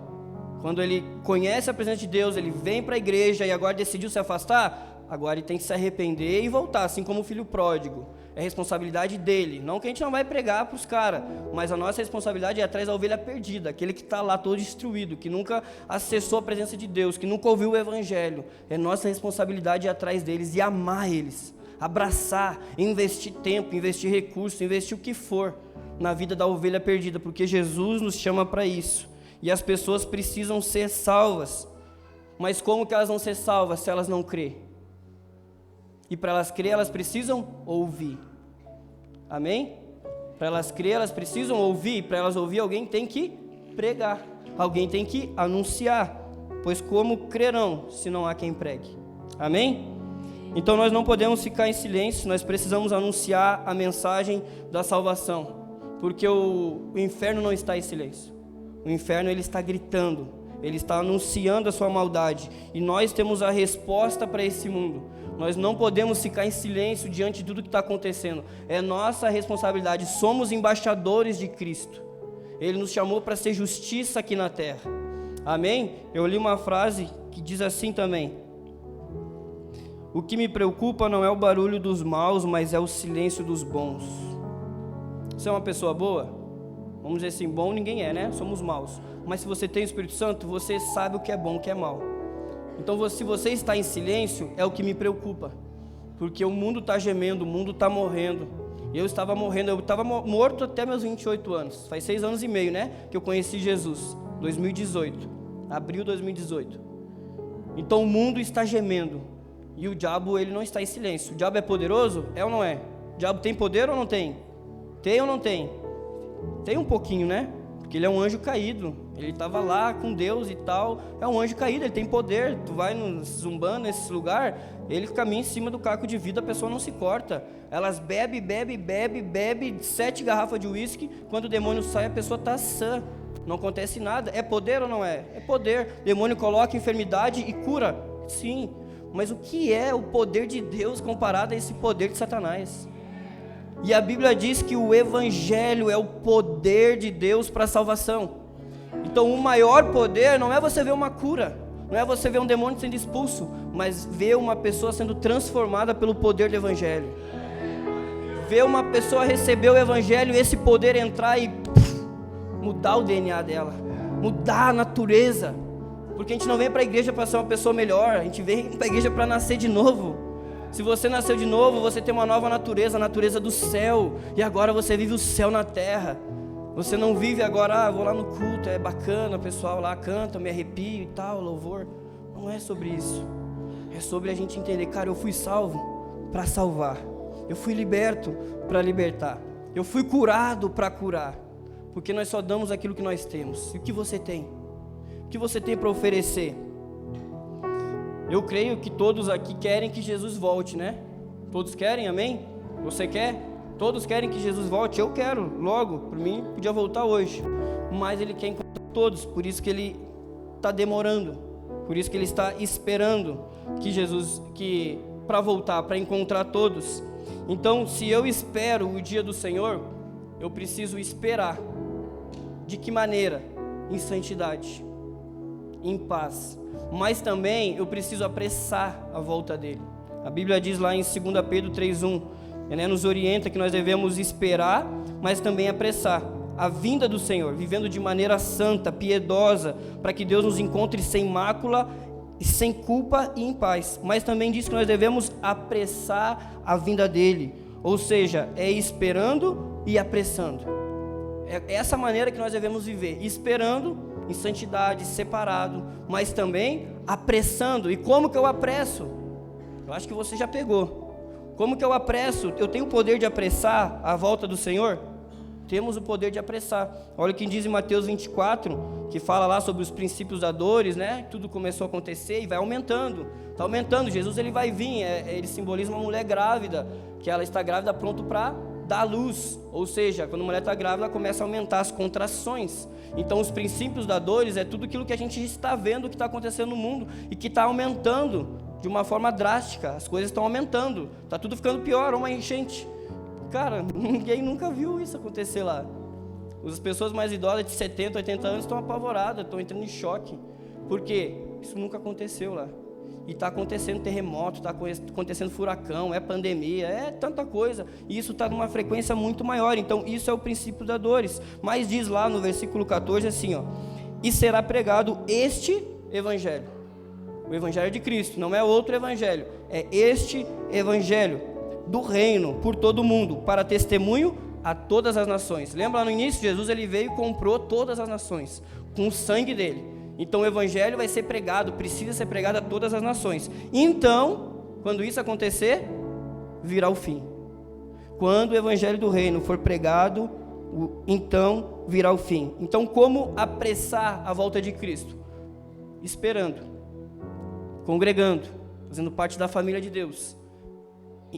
quando ele conhece a presença de Deus, ele vem para a igreja e agora decidiu se afastar, agora ele tem que se arrepender e voltar, assim como o filho pródigo. É responsabilidade dele, não que a gente não vai pregar para os caras, mas a nossa responsabilidade é atrás da ovelha perdida, aquele que está lá todo destruído, que nunca acessou a presença de Deus, que nunca ouviu o evangelho. É nossa responsabilidade ir atrás deles e amar eles, abraçar, investir tempo, investir recursos, investir o que for na vida da ovelha perdida, porque Jesus nos chama para isso, e as pessoas precisam ser salvas. Mas como que elas vão ser salvas se elas não crêem? E para elas crer, elas precisam ouvir. Amém? Para elas crer, elas precisam ouvir. Para elas ouvir, alguém tem que pregar. Alguém tem que anunciar. Pois como crerão se não há quem pregue? Amém? Então nós não podemos ficar em silêncio. Nós precisamos anunciar a mensagem da salvação. Porque o inferno não está em silêncio. O inferno ele está gritando. Ele está anunciando a sua maldade. E nós temos a resposta para esse mundo. Nós não podemos ficar em silêncio diante de tudo que está acontecendo. É nossa responsabilidade. Somos embaixadores de Cristo. Ele nos chamou para ser justiça aqui na terra. Amém? Eu li uma frase que diz assim também: o que me preocupa não é o barulho dos maus, mas é o silêncio dos bons. Você é uma pessoa boa? Vamos dizer assim, bom ninguém é, né? Somos maus. Mas se você tem o Espírito Santo, você sabe o que é bom e o que é mal. Então, se você está em silêncio, é o que me preocupa, porque o mundo está gemendo, o mundo está morrendo. Eu estava morrendo, eu estava morto até meus 28 anos. Faz 6 anos e meio, né, que eu conheci Jesus, 2018, abril de 2018. Então o mundo está gemendo, e o diabo ele não está em silêncio. O diabo é poderoso? É ou não é? O diabo tem poder ou não tem? Tem ou não tem? Tem um pouquinho, né? Porque ele é um anjo caído, ele estava lá com Deus e tal, é um anjo caído, ele tem poder. Tu vai no Zumbando, nesse lugar, ele caminha em cima do caco de vidro, a pessoa não se corta. Elas bebe 7 garrafas de uísque, quando o demônio sai a pessoa está sã, não acontece nada. É poder ou não é? É poder. O demônio coloca enfermidade e cura? Sim, mas o que é o poder de Deus comparado a esse poder de Satanás? E a Bíblia diz que o Evangelho é o poder de Deus para a salvação. Então o maior poder não é você ver uma cura, não é você ver um demônio sendo expulso, mas ver uma pessoa sendo transformada pelo poder do Evangelho. Ver uma pessoa receber o Evangelho e esse poder entrar e mudar o DNA dela, mudar a natureza. Porque a gente não vem para a igreja para ser uma pessoa melhor, a gente vem para a igreja para nascer de novo. Se você nasceu de novo, você tem uma nova natureza, a natureza do céu. E agora você vive o céu na terra. Você não vive agora, vou lá no culto, é bacana, o pessoal lá canta, me arrepio e tal, louvor. Não é sobre isso. É sobre a gente entender, cara, eu fui salvo para salvar. Eu fui liberto para libertar. Eu fui curado para curar. Porque nós só damos aquilo que nós temos. E o que você tem? O que você tem para oferecer? Eu creio que todos aqui querem que Jesus volte, né? Todos querem, amém? Você quer? Todos querem que Jesus volte? Eu quero, logo, por mim, podia voltar hoje. Mas Ele quer encontrar todos, por isso que Ele está demorando, por isso que Ele está esperando que Jesus, para voltar, para encontrar todos. Então, se eu espero o dia do Senhor, eu preciso esperar. De que maneira? Em santidade, em paz. Mas também eu preciso apressar a volta dele. A Bíblia diz lá em 2 Pedro 3:1, nos orienta que nós devemos esperar, mas também apressar a vinda do Senhor, vivendo de maneira santa, piedosa, para que Deus nos encontre sem mácula, sem culpa e em paz. Mas também diz que nós devemos apressar a vinda dele, ou seja, é esperando e apressando. É essa maneira que nós devemos viver, esperando em santidade, separado, mas também apressando. E como que eu apresso? Eu acho que você já pegou. Como que eu apresso? Eu tenho o poder de apressar a volta do Senhor? Temos o poder de apressar. Olha o que diz em Mateus 24, que fala lá sobre os princípios da dores, Tudo começou a acontecer e vai aumentando. Está aumentando. Jesus ele vai vir. Ele simboliza uma mulher grávida, que ela está grávida pronto para dar luz. Ou seja, quando a mulher está grávida, ela começa a aumentar as contrações. Então os princípios da dores é tudo aquilo que a gente está vendo que está acontecendo no mundo e que está aumentando de uma forma drástica. As coisas estão aumentando. Está tudo ficando pior, uma enchente. Cara, ninguém nunca viu isso acontecer lá. As pessoas mais idosas de 70, 80 anos estão apavoradas, estão entrando em choque. Por quê? Isso nunca aconteceu lá. E está acontecendo terremoto, está acontecendo furacão, é pandemia, é tanta coisa. E isso está numa frequência muito maior. Então isso é o princípio da dores. Mas diz lá no versículo 14 assim, e será pregado este evangelho. O evangelho de Cristo, não é outro evangelho. É este evangelho do reino por todo o mundo, para testemunho a todas as nações. Lembra lá no início, Jesus ele veio e comprou todas as nações com o sangue dele. Então o evangelho vai ser pregado, precisa ser pregado a todas as nações. Então, quando isso acontecer, virá o fim. Quando o evangelho do reino for pregado, então virá o fim. Então, como apressar a volta de Cristo? Esperando, congregando, fazendo parte da família de Deus,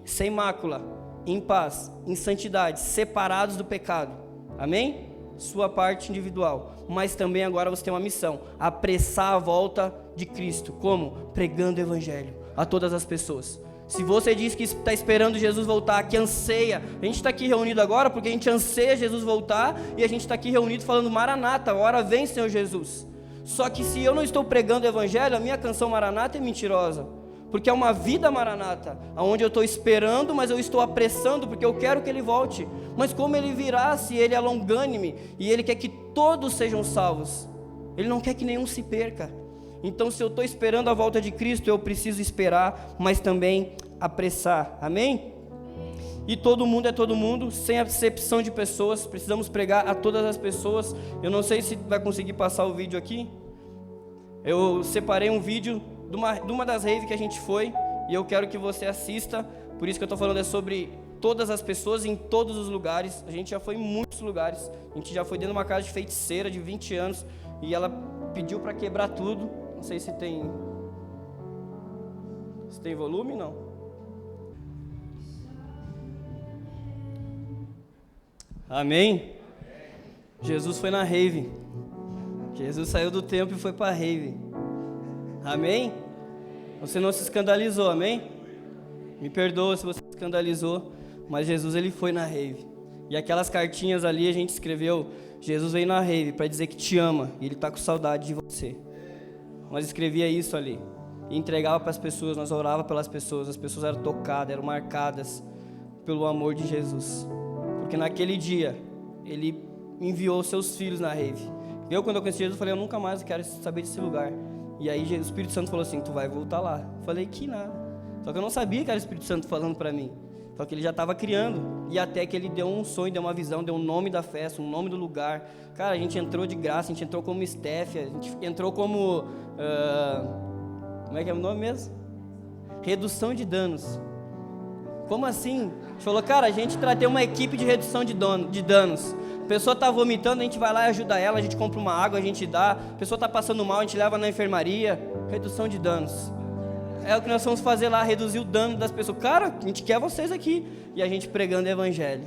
sem mácula, em paz, em santidade, separados do pecado. Amém? Sua parte individual. Mas também agora você tem uma missão: apressar a volta de Cristo. Como? Pregando o evangelho a todas as pessoas. Se você diz que está esperando Jesus voltar, que anseia, a gente está aqui reunido agora porque a gente anseia Jesus voltar, e a gente está aqui reunido falando Maranata, hora vem Senhor Jesus. Só que se eu não estou pregando o evangelho, a minha canção Maranata é mentirosa. Porque é uma vida maranata, onde eu estou esperando, mas eu estou apressando, porque eu quero que Ele volte. Mas como Ele virá, se Ele é longânime, e Ele quer que todos sejam salvos? Ele não quer que nenhum se perca. Então, se eu estou esperando a volta de Cristo, eu preciso esperar, mas também apressar. Amém? E todo mundo é todo mundo, sem acepção de pessoas. Precisamos pregar a todas as pessoas. Eu não sei se vai conseguir passar o vídeo aqui. Eu separei um vídeo de uma das raves que a gente foi, e eu quero que você assista. Por isso que eu estou falando sobre todas as pessoas em todos os lugares. A gente já foi em muitos lugares. A gente já foi dentro de uma casa de feiticeira de 20 anos, e ela pediu para quebrar tudo. Não sei se tem volume, não. Amém? Jesus foi na rave. Jesus saiu do templo e foi para a rave. Amém? Você não se escandalizou, amém? Me perdoa se você se escandalizou, mas Jesus ele foi na rave. E aquelas cartinhas ali a gente escreveu: Jesus veio na rave para dizer que te ama e Ele está com saudade de você. Nós escrevia isso ali e entregava para as pessoas, nós orava pelas pessoas, as pessoas eram tocadas, eram marcadas pelo amor de Jesus. Porque naquele dia Ele enviou seus filhos na rave. Eu, quando eu conheci Jesus, falei: eu nunca mais quero saber desse lugar. E aí o Espírito Santo falou assim: tu vai voltar lá. Eu falei: que nada. Só que eu não sabia que era o Espírito Santo falando para mim. Só que ele já estava criando. E até que ele deu um sonho, deu uma visão, deu um nome da festa, um nome do lugar. Cara, a gente entrou de graça, a gente entrou como Steph, a gente entrou como... como é que é o nome mesmo? Redução de danos. Como assim? A gente falou: cara, a gente tem uma equipe de redução de danos. A pessoa está vomitando, a gente vai lá e ajuda ela, a gente compra uma água, a gente dá. A pessoa está passando mal, a gente leva na enfermaria. Redução de danos. É o que nós vamos fazer lá, reduzir o dano das pessoas. Cara, a gente quer vocês aqui. E a gente pregando o evangelho.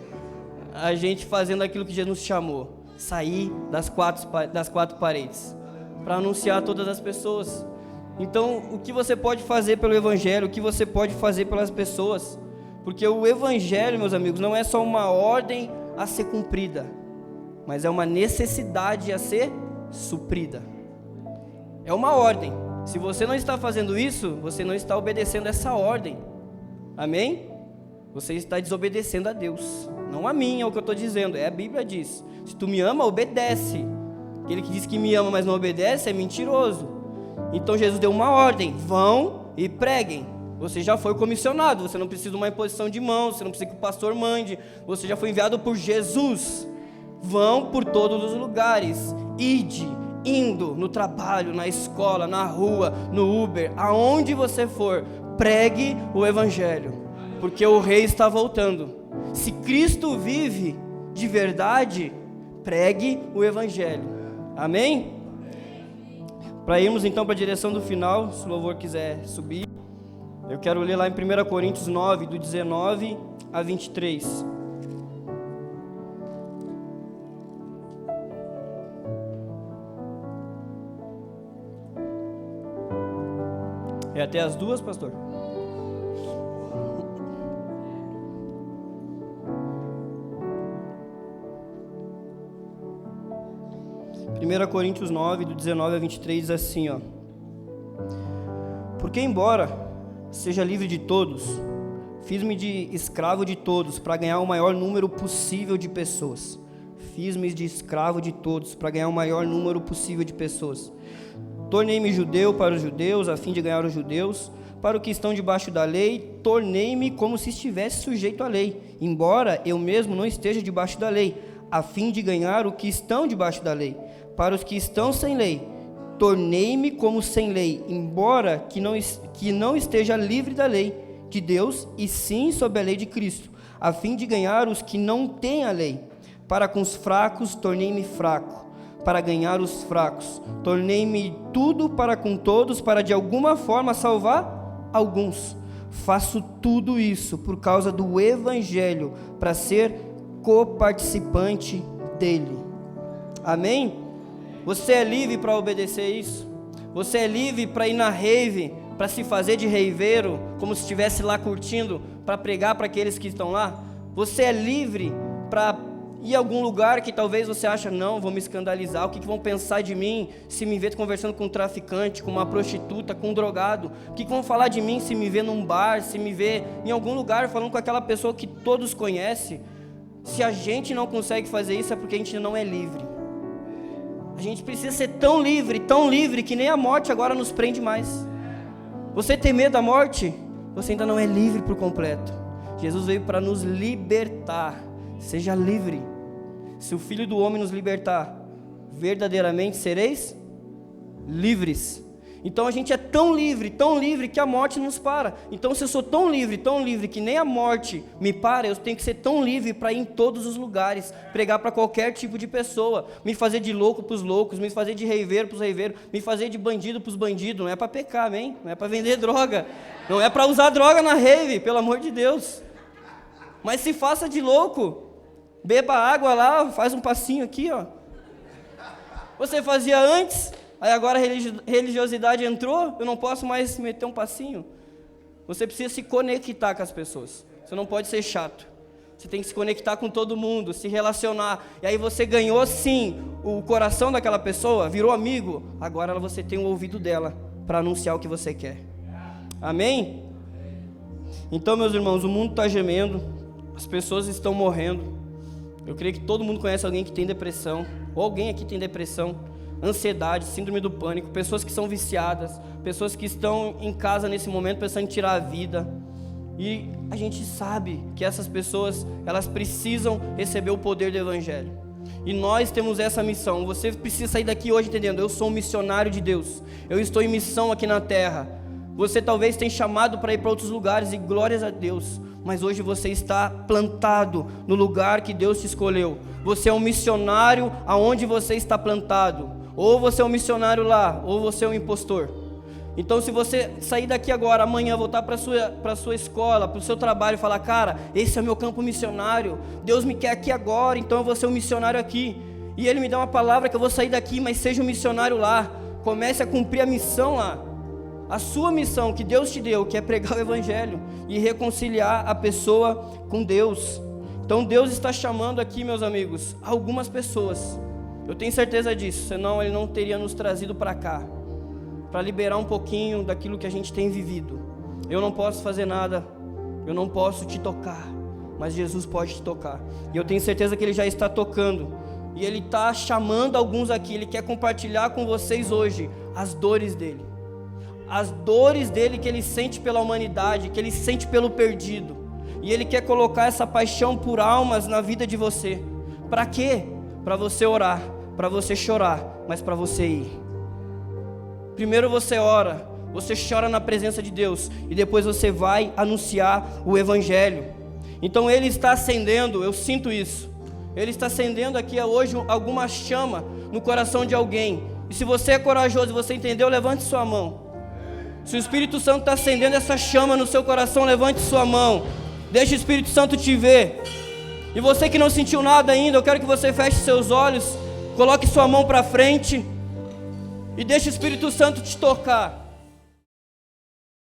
A gente fazendo aquilo que Jesus nos chamou. Sair das quatro paredes. Para anunciar a todas as pessoas. Então, o que você pode fazer pelo evangelho? O que você pode fazer pelas pessoas? Porque o evangelho, meus amigos, não é só uma ordem a ser cumprida. Mas é uma necessidade a ser suprida. É uma ordem. Se você não está fazendo isso, você não está obedecendo essa ordem. Amém? Você está desobedecendo a Deus. Não a mim, é o que eu estou dizendo. A Bíblia diz. Se tu me ama, obedece. Aquele que diz que me ama, mas não obedece, é mentiroso. Então Jesus deu uma ordem. Vão e preguem. Você já foi comissionado. Você não precisa de uma imposição de mãos. Você não precisa que o pastor mande. Você já foi enviado por Jesus. Vão por todos os lugares. Ide. Indo no trabalho, na escola, na rua, no Uber, aonde você for, pregue o evangelho, porque o rei está voltando. Se Cristo vive de verdade, pregue o evangelho. Amém? Para irmos então para a direção do final, se o louvor quiser subir, eu quero ler lá em 1 Coríntios 9, do 19 a 23. É até as 2, pastor? Primeira Coríntios 9, do 19 a 23, diz assim, ó. Porque embora seja livre de todos, fiz-me de escravo de todos, para ganhar o maior número possível de pessoas. Fiz-me de escravo de todos, para ganhar o maior número possível de pessoas. Tornei-me judeu para os judeus, a fim de ganhar os judeus. Para os que estão debaixo da lei, tornei-me como se estivesse sujeito à lei, embora eu mesmo não esteja debaixo da lei, a fim de ganhar os que estão debaixo da lei. Para os que estão sem lei, tornei-me como sem lei, embora que não esteja livre da lei de Deus, e sim sob a lei de Cristo, a fim de ganhar os que não têm a lei. Para com os fracos, tornei-me fraco, para ganhar os fracos. Tornei-me tudo para com todos, para de alguma forma salvar alguns. Faço tudo isso por causa do evangelho, para ser coparticipante dele. Amém? Você é livre para obedecer isso? Você é livre para ir na rave, para se fazer de reiveiro, como se estivesse lá curtindo, para pregar para aqueles que estão lá? Você é livre para ir a algum lugar que talvez você acha, não, vou me escandalizar, o que vão pensar de mim se me ver conversando com um traficante, com uma prostituta, com um drogado? O que vão falar de mim se me ver num bar, se me ver em algum lugar falando com aquela pessoa que todos conhecem? Se a gente não consegue fazer isso, é porque a gente não é livre. A gente precisa ser tão livre, que nem a morte agora nos prende mais. Você tem medo da morte? Você ainda não é livre por completo. Jesus veio para nos libertar. Seja livre. Se o Filho do Homem nos libertar, verdadeiramente sereis livres. Então a gente é tão livre que a morte nos para. Então se eu sou tão livre que nem a morte me para, eu tenho que ser tão livre para ir em todos os lugares, pregar para qualquer tipo de pessoa, me fazer de louco para os loucos, me fazer de reiveiro para os reiveiros, me fazer de bandido para os bandidos. Não é para pecar, amém? Não é para vender droga, não é para usar droga na rave, pelo amor de Deus. Mas se faça de louco, beba água lá, faz um passinho aqui, ó. Você fazia antes, aí agora a religiosidade entrou, eu não posso mais meter um passinho. Você precisa se conectar com as pessoas. Você não pode ser chato. Você tem que se conectar com todo mundo, se relacionar. E aí você ganhou sim o coração daquela pessoa, virou amigo. Agora você tem o ouvido dela para anunciar o que você quer. Amém? Então, meus irmãos, o mundo está gemendo, as pessoas estão morrendo. Eu creio que todo mundo conhece alguém que tem depressão, ou alguém aqui tem depressão, ansiedade, síndrome do pânico, pessoas que são viciadas, pessoas que estão em casa nesse momento pensando em tirar a vida. E a gente sabe que essas pessoas, elas precisam receber o poder do Evangelho. E nós temos essa missão. Você precisa sair daqui hoje entendendo, eu sou um missionário de Deus, eu estou em missão aqui na terra. Você talvez tenha chamado para ir para outros lugares, e glórias a Deus, mas hoje você está plantado no lugar que Deus te escolheu. Você é um missionário aonde você está plantado. Ou você é um missionário lá, ou você é um impostor. Então, se você sair daqui agora, amanhã, voltar para a sua escola, para o seu trabalho e falar, cara, esse é o meu campo missionário, Deus me quer aqui agora, então eu vou ser um missionário aqui. E Ele me dá uma palavra que eu vou sair daqui, mas seja um missionário lá. Comece a cumprir a missão lá. A sua missão que Deus te deu, que é pregar o Evangelho e reconciliar a pessoa com Deus. Então Deus está chamando aqui, meus amigos, algumas pessoas. Eu tenho certeza disso, senão Ele não teria nos trazido para cá, para liberar um pouquinho daquilo que a gente tem vivido. Eu não posso fazer nada, eu não posso te tocar, mas Jesus pode te tocar. E eu tenho certeza que Ele já está tocando. E Ele está chamando alguns aqui, Ele quer compartilhar com vocês hoje as dores dEle. As dores dEle que Ele sente pela humanidade, que Ele sente pelo perdido. E Ele quer colocar essa paixão por almas na vida de você. Para quê? Para você orar, para você chorar, mas para você ir. Primeiro você ora, você chora na presença de Deus, e depois você vai anunciar o Evangelho. Então Ele está acendendo, eu sinto isso. Ele está acendendo aqui hoje alguma chama no coração de alguém. E se você é corajoso e você entendeu, levante sua mão. Se o Espírito Santo está acendendo essa chama no seu coração, levante sua mão. Deixa o Espírito Santo te ver. E você que não sentiu nada ainda, eu quero que você feche seus olhos, coloque sua mão para frente e deixe o Espírito Santo te tocar.